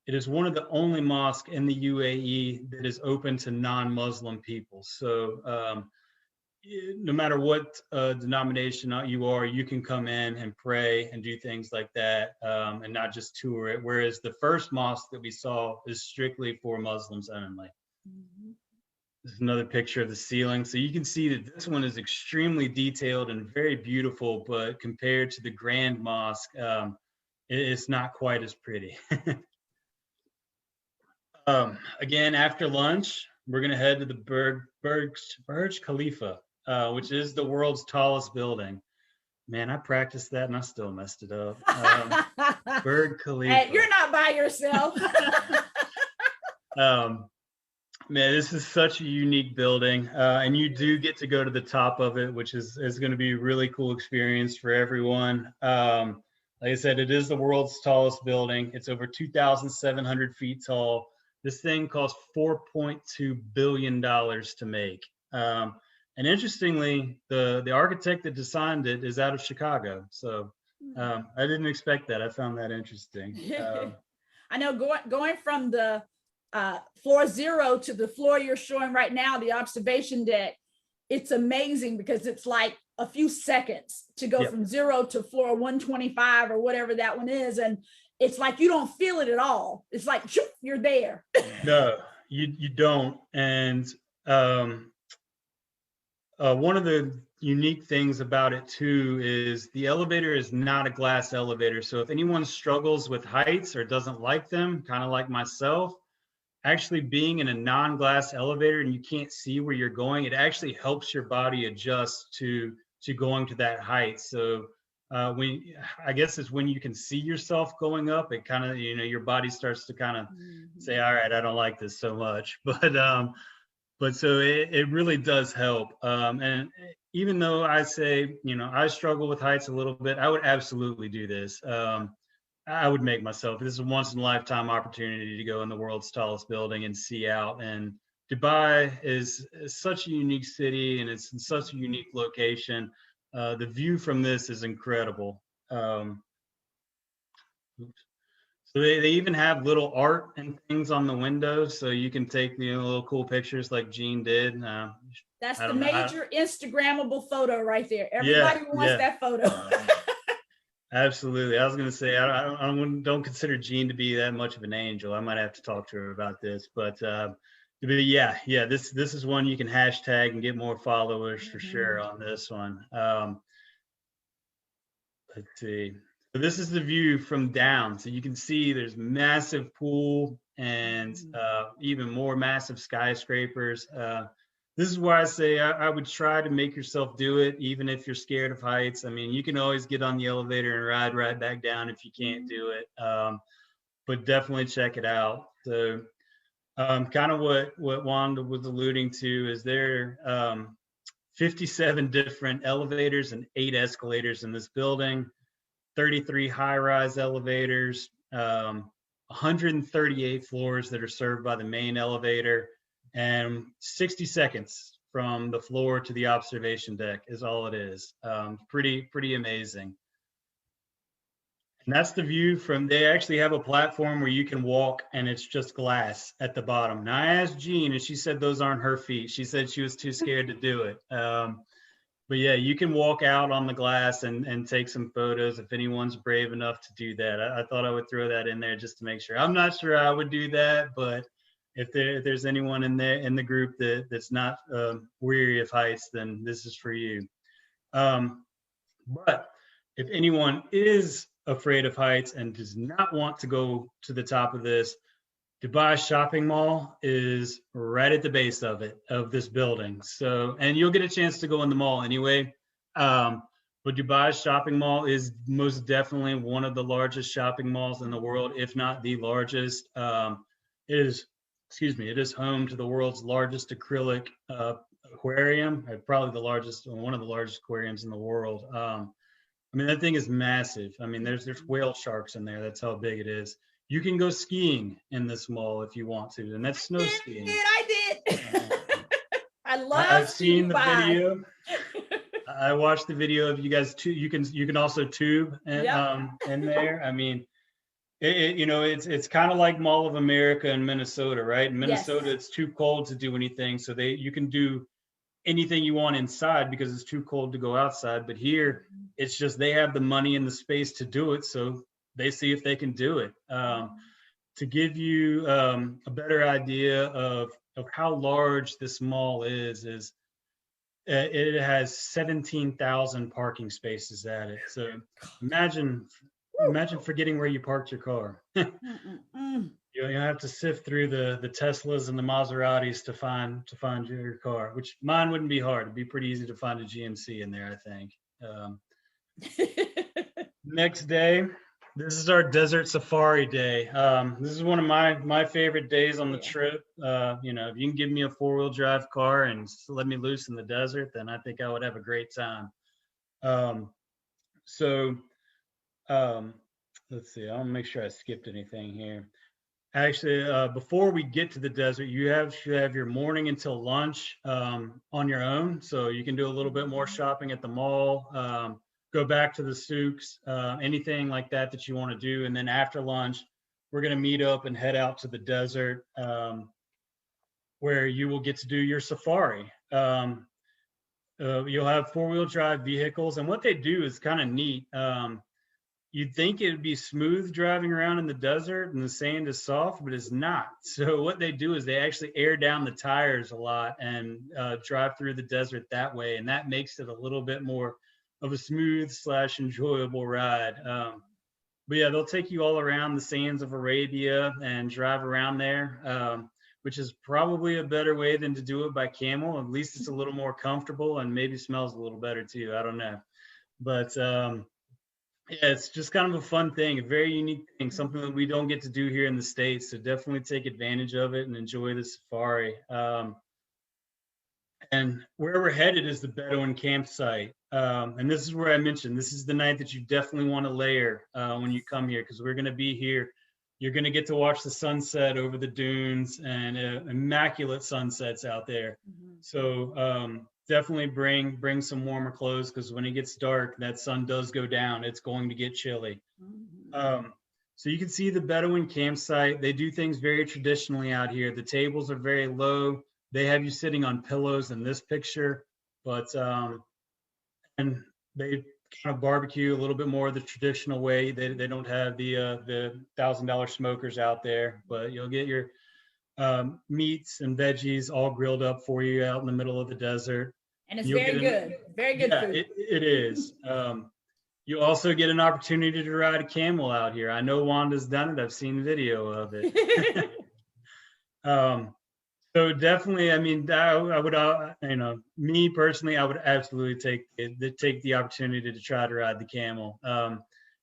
it is one of the only mosques in the UAE that is open to non-Muslim people. So no matter what denomination you are, you can come in and pray and do things like that and not just tour it. Whereas the first mosque that we saw is strictly for Muslims only. Mm-hmm. This is another picture of the ceiling. So you can see that this one is extremely detailed and very beautiful, but compared to the Grand Mosque, it's not quite as pretty. Again, after lunch, we're gonna head to the Burj Khalifa, which is the world's tallest building. Man, I practiced that and I still messed it up. Burj Khalifa. Hey, you're not by yourself. Man, this is such a unique building, and you do get to go to the top of it, which is going to be a really cool experience for everyone. Like I said, it is the world's tallest building. It's over 2,700 feet tall. This thing cost $4.2 billion to make. And interestingly, the architect that designed it is out of Chicago. So I didn't expect that. I found that interesting. I know going from the floor 0 to the floor you're showing right now, the observation deck, it's amazing because it's like a few seconds to go from 0 to floor 125 or whatever that one is. And it's like you don't feel it at all. It's like you're there. No, you don't. And one of the unique things about it too is the elevator is not a glass elevator. So if anyone struggles with heights or doesn't like them, kind of like myself, actually being in a non-glass elevator and you can't see where you're going, it actually helps your body adjust to going to that height. So I guess it's when you can see yourself going up, it kind of, your body starts to kind of say, all right, I don't like this so much. But so it really does help. And even though I say, I struggle with heights a little bit, I would absolutely do this. I would make myself. This is a once in a lifetime opportunity to go in the world's tallest building and see out. And Dubai is such a unique city and it's in such a unique location. The view from this is incredible. So they even have little art and things on the windows, so you can take little cool pictures like Gene did. That's the major Instagrammable photo right there. Everybody wants that photo. Absolutely. I was going to say I don't consider Gene to be that much of an angel. I might have to talk to her about this, but yeah. This is one you can hashtag and get more followers for sure on this one. Let's see. So this is the view from down. So you can see there's massive pool and even more massive skyscrapers. This is why I say I would try to make yourself do it, even if you're scared of heights. I mean, you can always get on the elevator and ride right back down if you can't do it. But definitely check it out. So kind of what Wanda was alluding to is there 57 different elevators and 8 escalators in this building. 33 high-rise elevators, 138 floors that are served by the main elevator, and 60 seconds from the floor to the observation deck is all it is. Pretty amazing. And that's the view from, they actually have a platform where you can walk and it's just glass at the bottom. Now I asked Jean and she said those aren't her feet. She said she was too scared to do it. But yeah, you can walk out on the glass and take some photos if anyone's brave enough to do that. I thought I would throw that in there just to make sure. I'm not sure I would do that, but if there's anyone in the group that's not weary of heights, then this is for you. But if anyone is afraid of heights and does not want to go to the top of this, Dubai Shopping Mall is right at the base of this building. So, and you'll get a chance to go in the mall anyway. But Dubai Shopping Mall is most definitely one of the largest shopping malls in the world, if not the largest. It is home to the world's largest acrylic aquarium, probably the largest, one of the largest aquariums in the world. I mean, that thing is massive. I mean, there's whale sharks in there. That's how big it is. You can go skiing in this mall if you want to, and that's snow skiing. I did. I love. I've seen the video. I watched the video of you guys too. You can also tube in there. I mean, it's kind of like Mall of America in Minnesota, right? In Minnesota, it's too cold to do anything, so you can do anything you want inside because it's too cold to go outside. But here, it's just they have the money and the space to do it, so they see if they can do it. To give you a better idea of of how large this mall is it has 17,000 parking spaces at it. So imagine forgetting where you parked your car. You have to sift through the Teslas and the Maseratis to find your car, which mine wouldn't be hard. It'd be pretty easy to find a GMC in there, I think. Next day, this is our desert safari day. This is one of my favorite days on the trip. If you can give me a 4-wheel drive car and let me loose in the desert, then I think I would have a great time. Let's see. I'll make sure I skipped anything here. Actually, before we get to the desert, you should have your morning until lunch on your own. So you can do a little bit more shopping at the mall, go back to the souks, anything like that you want to do. And then after lunch, we're going to meet up and head out to the desert where you will get to do your safari. You'll have 4-wheel drive vehicles. And what they do is kind of neat. You'd think it would be smooth driving around in the desert and the sand is soft, but it's not. So what they do is they actually air down the tires a lot and drive through the desert that way. And that makes it a little bit more of a smooth / enjoyable ride. But yeah, they'll take you all around the sands of Arabia and drive around there, which is probably a better way than to do it by camel. At least it's a little more comfortable and maybe smells a little better too. I don't know. But yeah, it's just kind of a fun thing, a very unique thing, something that we don't get to do here in the States. So definitely take advantage of it and enjoy the safari. And where we're headed is the Bedouin Campsite. And this is where I mentioned, this is the night that you definitely want to layer when you come here, because we're going to be here. You're going to get to watch the sunset over the dunes and immaculate sunsets out there. Mm-hmm. So definitely bring some warmer clothes, because when it gets dark, that sun does go down. It's going to get chilly. Mm-hmm. So you can see the Bedouin Campsite. They do things very traditionally out here. The tables are very low. They have you sitting on pillows in this picture, but and they kind of barbecue a little bit more the traditional way. They don't have the $1,000 smokers out there, but you'll get your meats and veggies all grilled up for you out in the middle of the desert. And it's very good food. It is. You also get an opportunity to ride a camel out here. I know Wanda's done it. I've seen video of it. So definitely, I mean, I would, me personally, I would absolutely take the opportunity to try to ride the camel.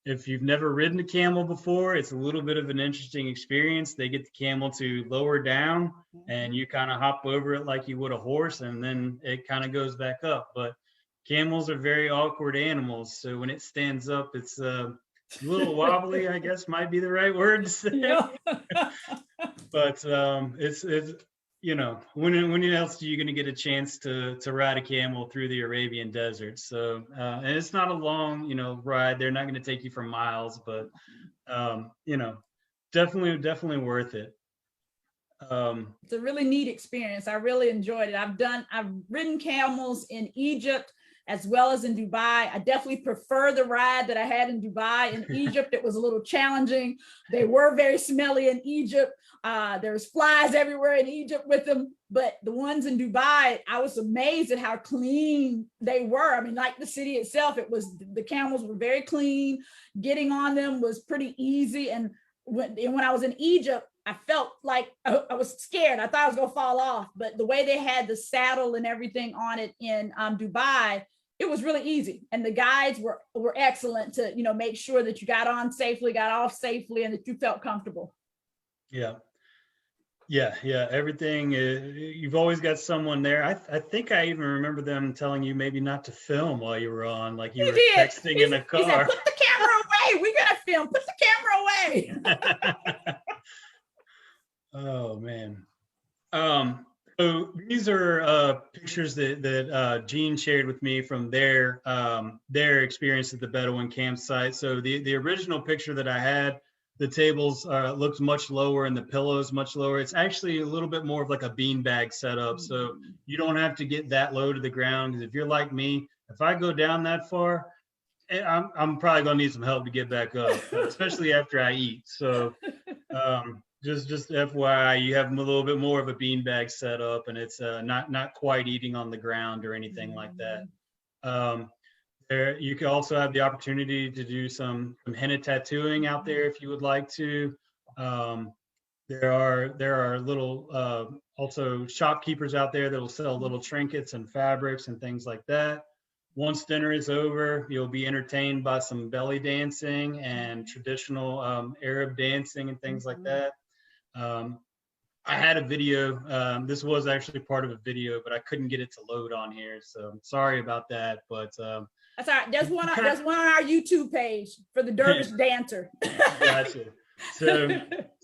If you've never ridden a camel before, it's a little bit of an interesting experience. They get the camel to lower down and you kind of hop over it like you would a horse, and then it kind of goes back up. But camels are very awkward animals. So when it stands up, it's a little wobbly, I guess might be the right word to say. Yeah. But it's when else are you going to get a chance to ride a camel through the Arabian desert? So, and it's not a long, ride. They're not going to take you for miles, but, definitely worth it. It's a really neat experience. I really enjoyed it. I've ridden camels in Egypt as well as in Dubai. I definitely prefer the ride that I had in Dubai. In Egypt, it was a little challenging. They were very smelly in Egypt. There's flies everywhere in Egypt with them, but the ones in Dubai, I was amazed at how clean they were. I mean, like the city itself, the camels were very clean. Getting on them was pretty easy. And when I was in Egypt, I felt like I was scared. I thought I was going to fall off, but the way they had the saddle and everything on it in Dubai, it was really easy. And the guides were excellent to, make sure that you got on safely, got off safely, and that you felt comfortable. Yeah. Everything, you've always got someone there. I think I even remember them telling you maybe not to film while you were on, like you were texting in a car. He said, put the camera away. We got to film. Put the camera away. Oh, man. So these are pictures that Jean shared with me from their experience at the Bedouin campsite. So the original picture that I had, the tables looked much lower and the pillows much lower. It's actually a little bit more of like a beanbag setup. So you don't have to get that low to the ground. Because if you're like me, if I go down that far, I'm probably gonna need some help to get back up, especially after I eat. So just FYI, you have a little bit more of a beanbag setup, and it's not quite eating on the ground or anything like that. There, you can also have the opportunity to do some henna tattooing out there if you would like to. There are little also shopkeepers out there that will sell little trinkets and fabrics and things like that. Once dinner is over, you'll be entertained by some belly dancing and traditional Arab dancing and things like that. I had a video. This was actually part of a video, but I couldn't get it to load on here, so I'm sorry about that. But that's all right. There's one on our YouTube page for the dervish dancer. Gotcha. So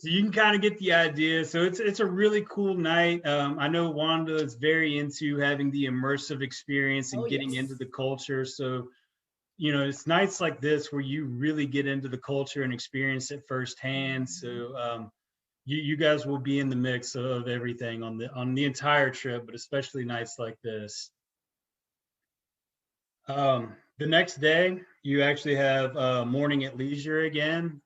you can kind of get the idea. So it's a really cool night. I know Wanda is very into having the immersive experience and getting into the culture. So, you know, it's nights like this where you really get into the culture and experience it firsthand. So you guys will be in the mix of everything on the entire trip, but especially nights like this. The next day, you actually have morning at leisure again.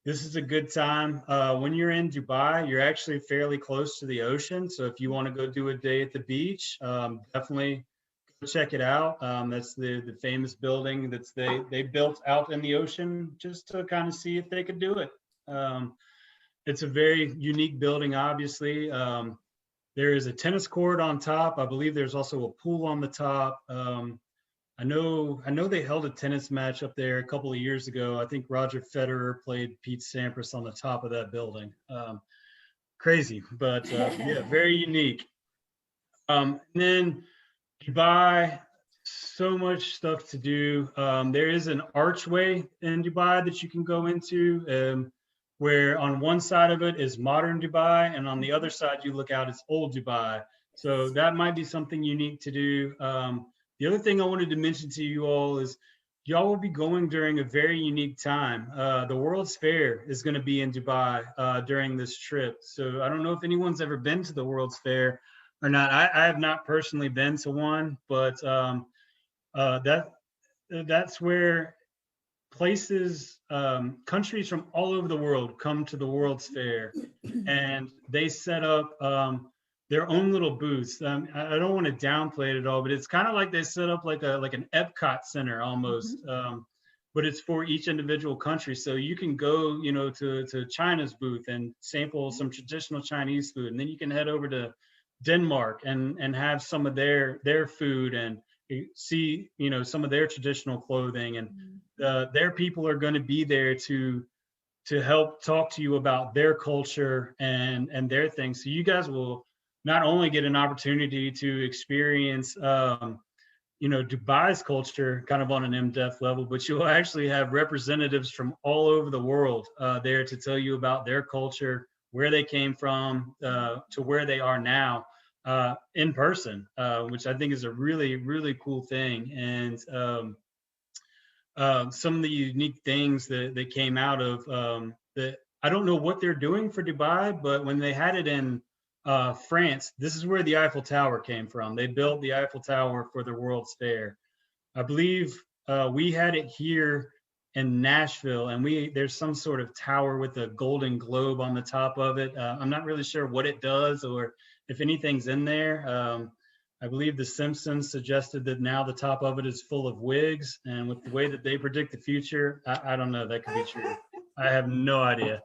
This is a good time. When you're in Dubai, you're actually fairly close to the ocean. So if you want to go do a day at the beach, definitely go check it out. That's the famous building that's they built out in the ocean just to kind of see if they could do it. It's a very unique building, obviously. There is a tennis court on top. I believe there's also a pool on the top. I know they held a tennis match up there a couple of years ago. I think Roger Federer played Pete Sampras on the top of that building. Crazy, but yeah, very unique. And then Dubai, so much stuff to do. There is an archway in Dubai that you can go into, where on one side of it is modern Dubai, and on the other side you look out, it's old Dubai. So that might be something unique to do. The other thing I wanted to mention to you all is y'all will be going during a very unique time. The World's Fair is going to be in Dubai during this trip. So I don't know if anyone's ever been to the World's Fair or not. I have not personally been to one, but that's where places, countries from all over the world come to the World's Fair, and they set up their own little booths. I don't want to downplay it at all, but it's kind of like they set up like an Epcot center almost, but it's for each individual country. So you can go, you know, to China's booth and sample some traditional Chinese food, and then you can head over to Denmark and have some of their food and see, you know, some of their traditional clothing, and their people are going to be there to help talk to you about their culture and their things. So you guys will not only get an opportunity to experience, you know, Dubai's culture kind of on an in-depth level, but you'll actually have representatives from all over the world there to tell you about their culture, where they came from, to where they are now in person, which I think is a really, really cool thing. And some of the unique things that came out of that, I don't know what they're doing for Dubai, but when they had it in France, this is where the Eiffel Tower came from. They built the Eiffel Tower for the World's Fair. I believe we had it here in Nashville, and there's some sort of tower with a golden globe on the top of it. I'm not really sure what it does or if anything's in there. I believe The Simpsons suggested that now the top of it is full of wigs, and with the way that they predict the future, I don't know, that could be true. I have no idea,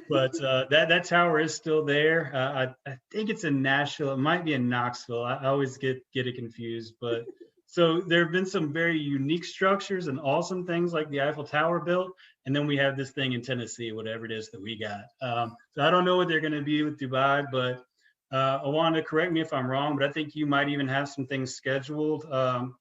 but that tower is still there. I think it's in Nashville. It might be in Knoxville. I always get it confused. But so there have been some very unique structures and awesome things like the Eiffel Tower built, and then we have this thing in Tennessee, whatever it is that we got. So I don't know what they're going to be with Dubai, but Awanda, correct me if I'm wrong, but I think you might even have some things scheduled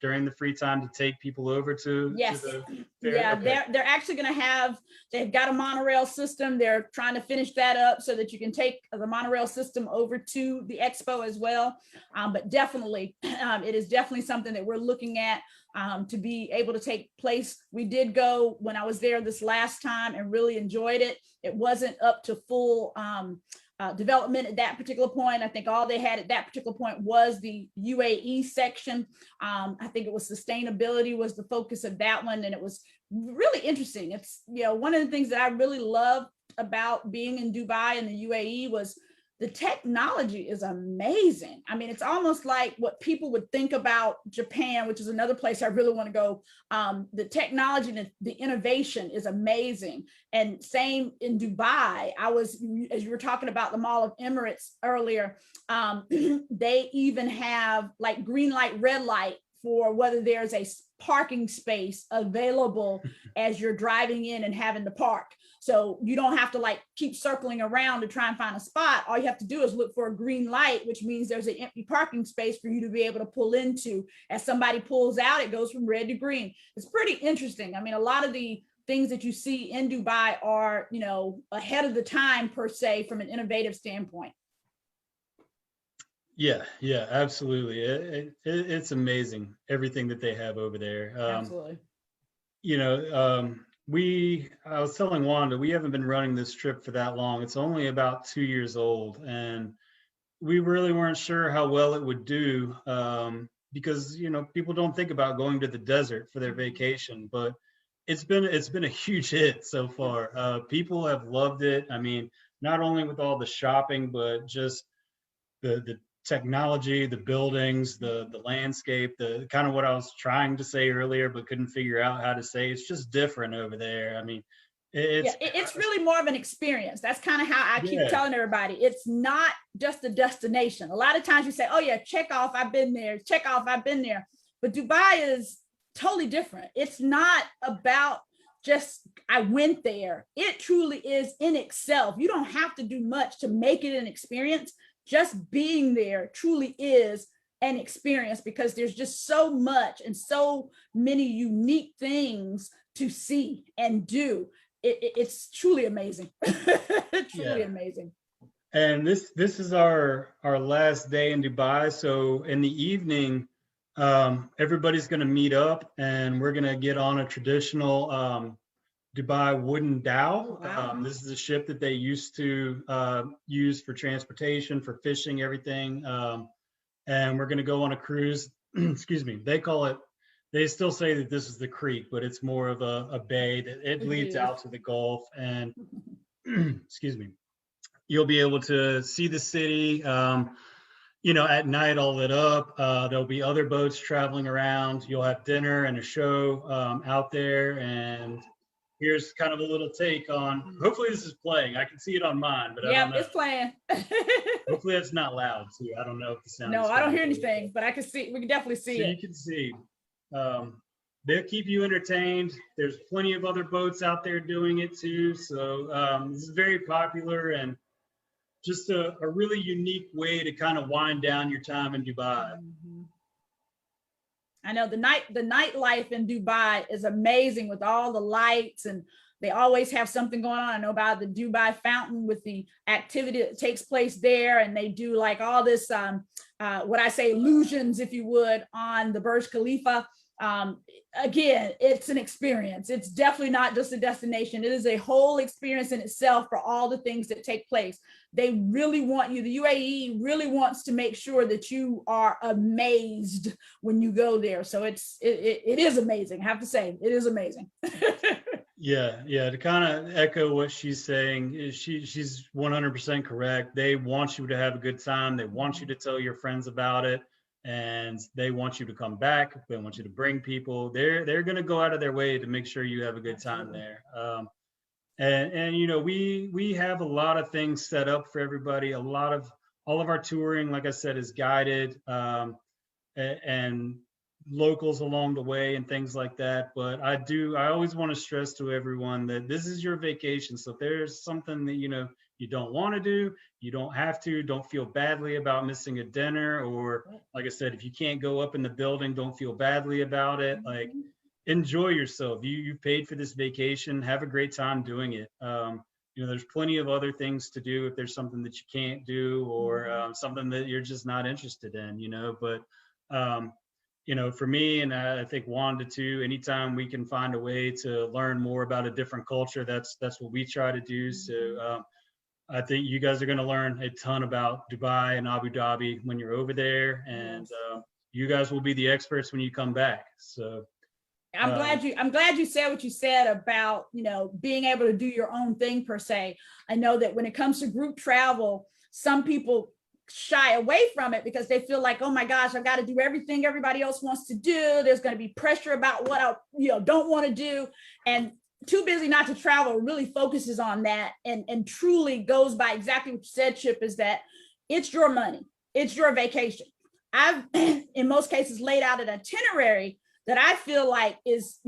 during the free time to take people over to. Yes. To the fair. Yeah, okay. they're actually going to have, they've got a monorail system. They're trying to finish that up so that you can take the monorail system over to the expo as well. But definitely, it is definitely something that we're looking at to be able to take place. We did go when I was there this last time and really enjoyed it. It wasn't up to full development at that particular point. I think all they had at that particular point was the UAE section. I think it was sustainability was the focus of that one, and it was really interesting. It's, you know, one of the things that I really love liked about being in Dubai and the UAE was the technology is amazing. I mean, it's almost like what people would think about Japan, which is another place I really want to go. The technology and the innovation is amazing. And same in Dubai. As you were talking about the Mall of Emirates earlier, they even have like green light, red light for whether there's a parking space available as you're driving in and having to park. So you don't have to like keep circling around to try and find a spot. All you have to do is look for a green light, which means there's an empty parking space for you to be able to pull into. As somebody pulls out, it goes from red to green. It's pretty interesting. I mean, a lot of the things that you see in Dubai are, you know, ahead of the time per se from an innovative standpoint. Yeah, absolutely. It's amazing everything that they have over there. Absolutely. You know, I was telling Wanda, we haven't been running this trip for that long. It's only about 2 years old, and we really weren't sure how well it would do, because, you know, people don't think about going to the desert for their vacation, but it's been a huge hit so far. People have loved it. I mean, not only with all the shopping, but just the technology, the buildings, the landscape, the kind of what I was trying to say earlier, but couldn't figure out how to say. It's just different over there. I mean, it's really more of an experience. That's kind of how I keep telling everybody. It's not just a destination. A lot of times you say, oh yeah, check off, I've been there, check off, I've been there. But Dubai is totally different. It's not about just, I went there. It truly is in itself. You don't have to do much to make it an experience. Just being there truly is an experience because there's just so much and so many unique things to see and do. It's truly amazing. Truly amazing. And this is our last day in Dubai. So in the evening, everybody's going to meet up and we're going to get on a traditional Dubai wooden dhow. Wow. This is a ship that they used to use for transportation, for fishing, everything. And we're going to go on a cruise. Excuse me. They still say that this is the creek, but it's more of a bay that it leads out to the Gulf. And excuse me, you'll be able to see the city, you know, at night all lit up. There'll be other boats traveling around. You'll have dinner and a show out there. And here's kind of a little take on, hopefully this is playing. I can see it on mine, but I don't know. It's playing. Hopefully it's not loud too. I don't know if the sound No, is I don't hear good. anything, but I can see, we can definitely see So it. you can see. They'll keep you entertained. There's plenty of other boats out there doing it too. So this is very popular and just a really unique way to kind of wind down your time in Dubai. Mm-hmm. I know the nightlife in Dubai is amazing with all the lights, and they always have something going on. I know about the Dubai fountain with the activity that takes place there, and they do like all this, what I say, illusions, if you would, on the Burj Khalifa. Again, it's an experience. It's definitely not just a destination. It is a whole experience in itself for all the things that take place. They really want you, the UAE really wants to make sure that you are amazed when you go there. So it is amazing. I have to say, it is amazing. Yeah. To kind of echo what she's saying, she's 100% correct. They want you to have a good time. They want you to tell your friends about it. And they want you to come back. They want you to bring people. They're going to go out of their way to make sure you have a good time there. And you know, we have a lot of things set up for everybody. All of our touring, like I said, is guided, and locals along the way and things like that. But I always want to stress to everyone that this is your vacation. So if there's something that, you know, you don't want to do, you don't have to. Don't feel badly about missing a dinner, or like I said, if you can't go up in the building, don't feel badly about it. Like, enjoy yourself. You paid for this vacation. Have a great time doing it. You know, there's plenty of other things to do if there's something that you can't do, or something that you're just not interested in, you know. But you know, for me, and I think Wanda too, anytime we can find a way to learn more about a different culture, that's what we try to do. So I think you guys are going to learn a ton about Dubai and Abu Dhabi when you're over there, and you guys will be the experts when you come back. So I'm glad you said what you said about, being able to do your own thing per se. I know that when it comes to group travel, some people shy away from it because they feel like, oh my gosh, I've got to do everything everybody else wants to do. There's going to be pressure about what I, don't want to do. And Too Busy Not to Travel really focuses on that and truly goes by exactly what you said, Chip, is that it's your money. It's your vacation. I've, in most cases, laid out an itinerary that I feel like is,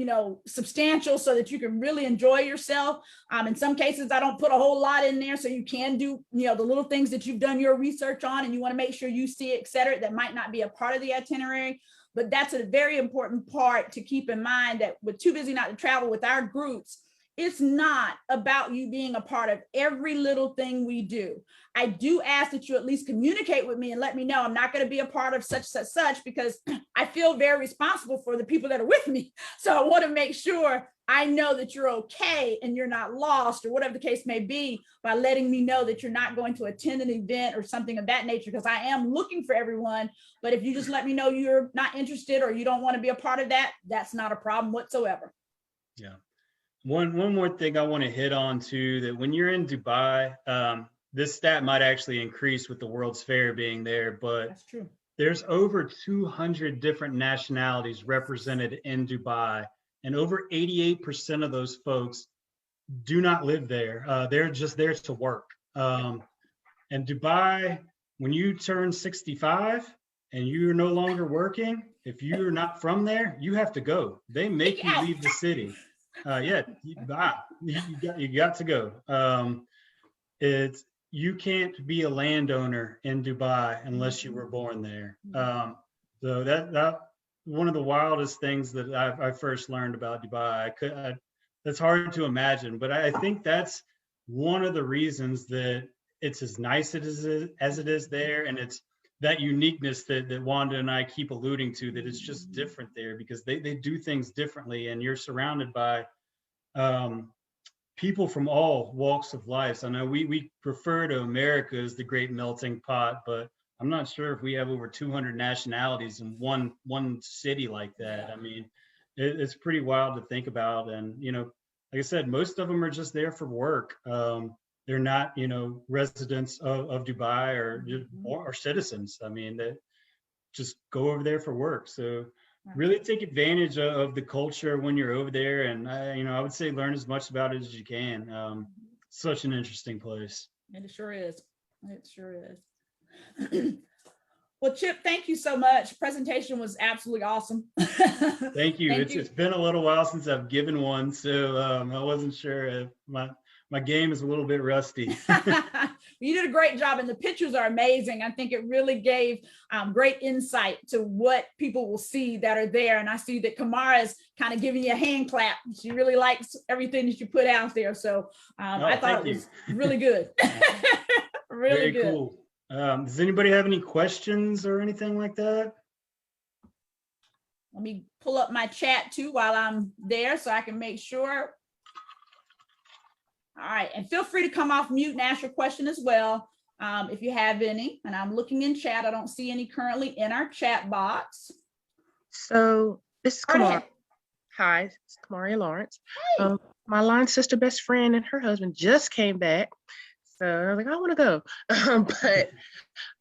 substantial so that you can really enjoy yourself. In some cases, I don't put a whole lot in there. So you can do, the little things that you've done your research on and you want to make sure you see, et cetera, that might not be a part of the itinerary. But that's a very important part to keep in mind, that with Too Busy Not to Travel with our groups, it's not about you being a part of every little thing we do. I do ask that you at least communicate with me and let me know I'm not going to be a part of such, because I feel very responsible for the people that are with me. So I want to make sure I know that you're okay and you're not lost or whatever the case may be, by letting me know that you're not going to attend an event or something of that nature, because I am looking for everyone. But if you just let me know you're not interested or you don't want to be a part of that, that's not a problem whatsoever. Yeah. One more thing I want to hit on too, that when you're in Dubai, this stat might actually increase with the World's Fair being there, but that's true. There's over 200 different nationalities represented in Dubai, and over 88% of those folks do not live there. They're just there to work. And Dubai, when you turn 65 and you're no longer working, if you're not from there, you have to go. They make you leave the city. You got to go. You can't be a landowner in Dubai unless you were born there. So that one of the wildest things that I first learned about Dubai. That's hard to imagine, but I think that's one of the reasons that it's as nice as it is there, and it's that uniqueness that Wanda and I keep alluding to, that it's just different there because they do things differently, and you're surrounded by people from all walks of life. So I know we refer to America as the great melting pot, but I'm not sure if we have over 200 nationalities in one city like that. I mean, it's pretty wild to think about. And, like I said, most of them are just there for work. They're not, residents of Dubai or citizens. I mean, they just go over there for work. So really take advantage of the culture when you're over there. And, I would say learn as much about it as you can. Such an interesting place. And it sure is. It sure is. Well, Chip, thank you so much. Presentation was absolutely awesome. Thank you. It's been a little while since I've given one, so I wasn't sure if my game is a little bit rusty. You did a great job, and the pictures are amazing. I think it really gave great insight to what people will see that are there. And I see that Kamara's kind of giving you a hand clap. She really likes everything that you put out there. So I thought it was really good. Really good. Cool. Does anybody have any questions or anything like that? Let me pull up my chat too while I'm there so I can make sure. All right, and feel free to come off mute and ask your question as well if you have any. And I'm looking in chat. I don't see any currently in our chat box. So this is Kamara. Hi, it's Kamari Lawrence. Hey. My line sister best friend and her husband just came back. So I was like, I want to go. But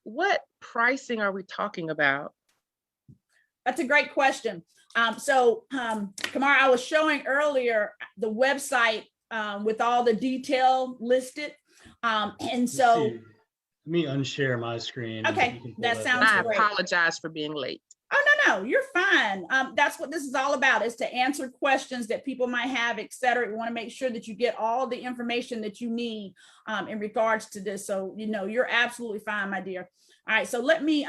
what pricing are we talking about? That's a great question. Kamara, I was showing earlier the website with all the detail listed. And so let me unshare my screen. Okay, that sounds great. I apologize for being late. Oh, no, you're fine. That's what this is all about, is to answer questions that people might have, et cetera. We want to make sure that you get all the information that you need in regards to this. So, you're absolutely fine, my dear. All right, so let me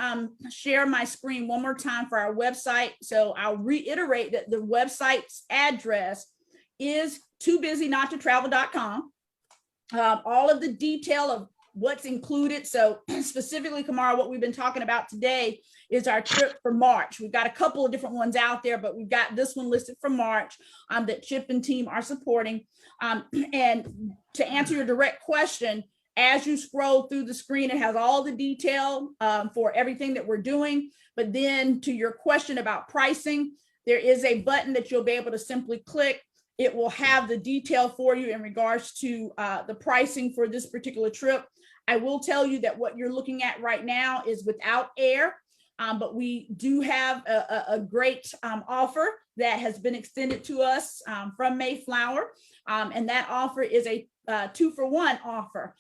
share my screen one more time for our website. So I'll reiterate that the website's address is toobusynottotravel.com. All of the detail of what's included. So specifically, Kamara, what we've been talking about today is our trip for March. We've got a couple of different ones out there, but we've got this one listed for March that Chip and team are supporting. And to answer your direct question, as you scroll through the screen, it has all the detail for everything that we're doing. But then to your question about pricing, there is a button that you'll be able to simply click. It will have the detail for you in regards to the pricing for this particular trip. I will tell you that what you're looking at right now is without air, but we do have a great offer that has been extended to us from Mayflower, and that offer is a 2-for-1 offer.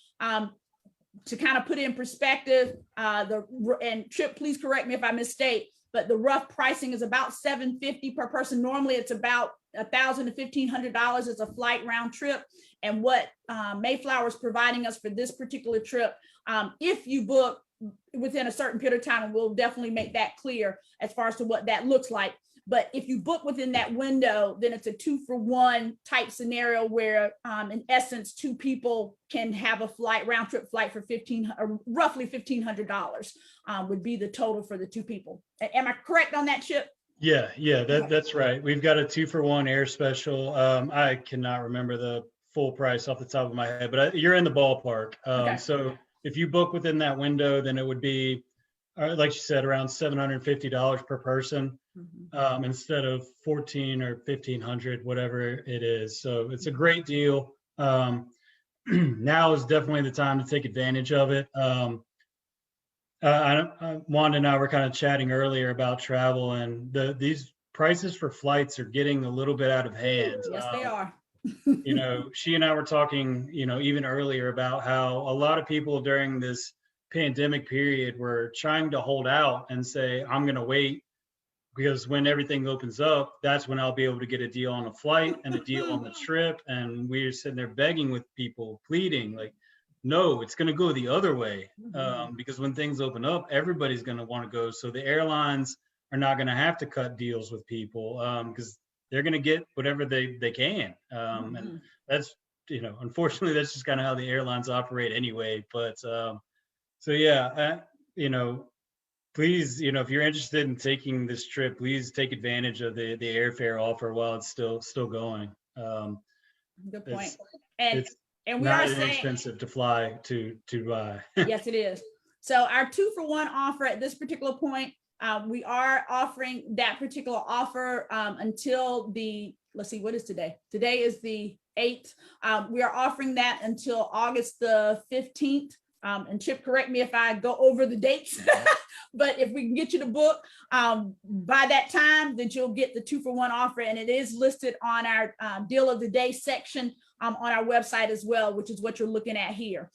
To kind of put it in perspective, and Trip, please correct me if I misstate, but the rough pricing is about $750 per person. Normally it's about $1,000 to $1,500 as a flight round trip. And what Mayflower is providing us for this particular trip, if you book within a certain period of time, and we'll definitely make that clear as far as to what that looks like. But if you book within that window, then it's a 2-for-1 type scenario where, in essence, 2 people can have a round trip flight for roughly $1,500 would be the total for the 2 people. Am I correct on that, Chip? Yeah, that's right. We've got a 2-for-1 air special. I cannot remember the full price off the top of my head, but you're in the ballpark. Okay. So if you book within that window, then it would be, like you said, around $750 per person, instead of $1,400 or $1,500, whatever it is. So it's a great deal. Now is definitely the time to take advantage of it. Wanda and I were kind of chatting earlier about travel, and these prices for flights are getting a little bit out of hand. Yes, they are. She and I were talking, even earlier about how a lot of people during this pandemic period were trying to hold out and say, I'm going to wait because when everything opens up, that's when I'll be able to get a deal on a flight and a deal on the trip. And we're sitting there begging with people, pleading, like, no, it's going to go the other way, because when things open up, everybody's going to want to go. So the airlines are not going to have to cut deals with people because they're going to get whatever they can. And that's, unfortunately, that's just kind of how the airlines operate anyway. But so, yeah, please, if you're interested in taking this trip, please take advantage of the airfare offer while it's still going. Good point. And we not are saying inexpensive to fly to Dubai. Yes, it is. So our 2-for-1 offer at this particular point, we are offering that particular offer until let's see, what is today? Today is the 8th. We are offering that until August the 15th. And Chip, correct me if I go over the dates, but if we can get you to book by that time, then you'll get the 2-for-1 offer. And it is listed on our deal of the day section on our website as well, which is what you're looking at here.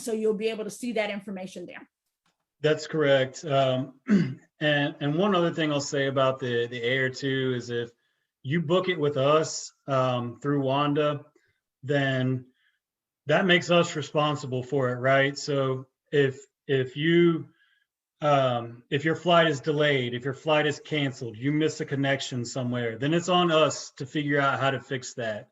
So you'll be able to see that information there. That's correct. And one other thing I'll say about the air too is if you book it with us through Wanda, then that makes us responsible for it, right? So if your flight is delayed, if your flight is canceled, you miss a connection somewhere, then it's on us to figure out how to fix that.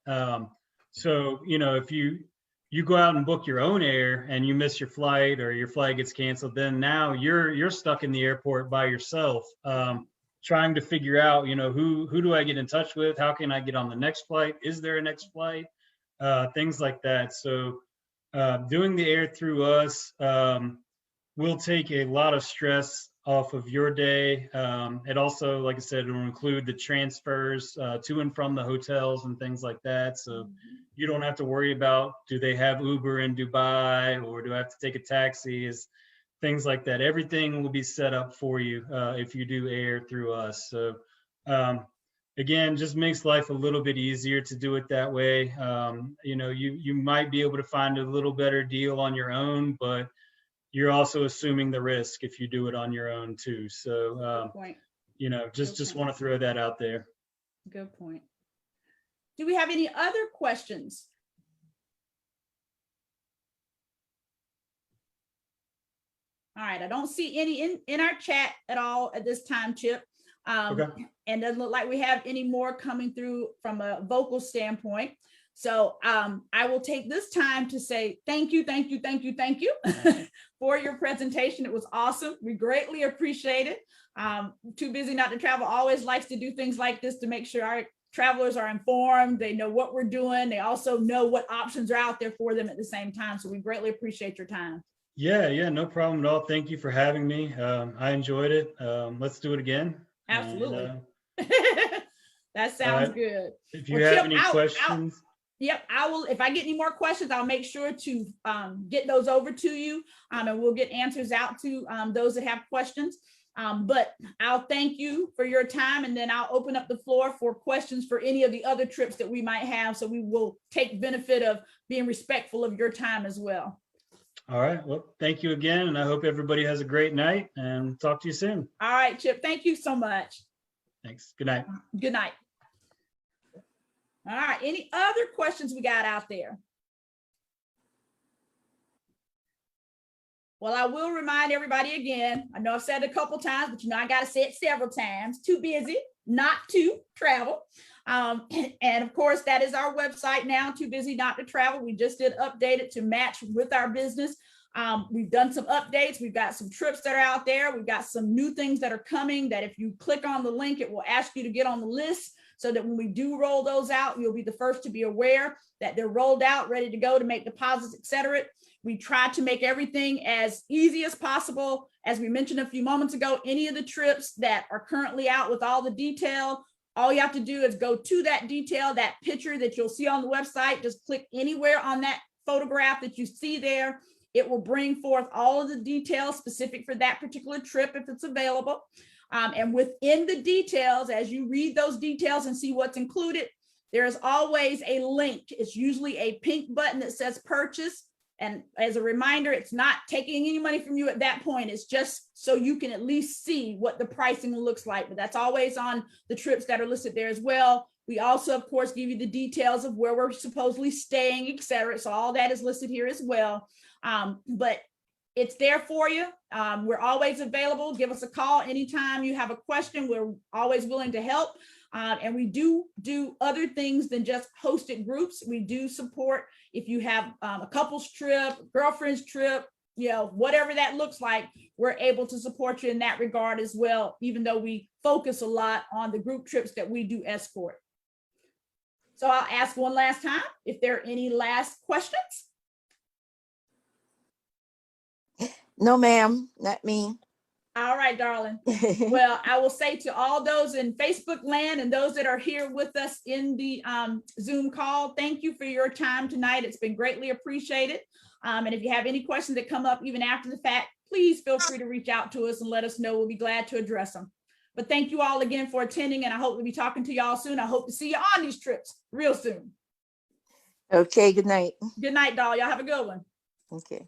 So if you go out and book your own air and you miss your flight or your flight gets canceled, then now you're stuck in the airport by yourself, trying to figure out, who do I get in touch with? How can I get on the next flight? Is there a next flight? Things like that. So doing the air through us will take a lot of stress off of your day. It also, like I said, it will include the transfers to and from the hotels and things like that. So you don't have to worry about, do they have Uber in Dubai or do I have to take a taxi? Things like that. Everything will be set up for you if you do air through us. So again, just makes life a little bit easier to do it that way. You might be able to find a little better deal on your own, but you're also assuming the risk if you do it on your own too. So, Good point. Just want to throw that out there. Good point. Do we have any other questions? All right, I don't see any in our chat at all at this time, Chip. Okay. And doesn't look like we have any more coming through from a vocal standpoint. So I will take this time to say thank you for your presentation. It was awesome. We greatly appreciate it. Too Busy Not to Travel always likes to do things like this to make sure our travelers are informed. They know what we're doing. They also know what options are out there for them at the same time. So we greatly appreciate your time. Yeah, no problem at all. Thank you for having me. I enjoyed it. Let's do it again. Absolutely. That sounds right. good. If you Well, have Chip, any questions, Yep, I will. If I get any more questions, I'll make sure to get those over to you, and we'll get answers out to those that have questions. But I'll thank you for your time, and then I'll open up the floor for questions for any of the other trips that we might have. So we will take benefit of being respectful of your time as well. all right. Well, thank you again, and I hope everybody has a great night, and talk to you soon. All right, Chip, thank you so much. Thanks. Good night. Good night. All right, any other questions we got out there? Well, I will remind everybody again, I know I've said it a couple times, but I got to say it several times, too busy not to travel. And of course, that is our website now, Too Busy Not to Travel. We just did update it to match with our business. We've done some updates. We've got some trips that are out there. We've got some new things that are coming that if you click on the link, it will ask you to get on the list so that when we do roll those out, you'll be the first to be aware that they're rolled out, ready to go to make deposits, etc. We try to make everything as easy as possible. As we mentioned a few moments ago, any of the trips that are currently out with all the detail, all you have to do is go to that detail, that picture that you'll see on the website. Just click anywhere on that photograph that you see there. It will bring forth all of the details specific for that particular trip if it's available. And within the details, as you read those details and see what's included, there is always a link. It's usually a pink button that says purchase. And as a reminder, it's not taking any money from you at that point. It's just so you can at least see what the pricing looks like. But that's always on the trips that are listed there as well. We also, of course, give you the details of where we're supposedly staying, et cetera. So all that is listed here as well. But it's there for you. We're always available. Give us a call anytime you have a question. We're always willing to help. And we do other things than just hosted groups. We do support if you have a couple's trip, girlfriend's trip, whatever that looks like, we're able to support you in that regard as well, even though we focus a lot on the group trips that we do escort. So I'll ask one last time if there are any last questions. No, ma'am, not me. All right, darling. Well, I will say to all those in Facebook land and those that are here with us in the Zoom call, thank you for your time tonight. It's been greatly appreciated. And if you have any questions that come up even after the fact, please feel free to reach out to us and let us know. We'll be glad to address them. But thank you all again for attending, and I hope we'll be talking to y'all soon. I hope to see you on these trips real soon. Okay, good night. Good night, doll. Y'all have a good one. Okay.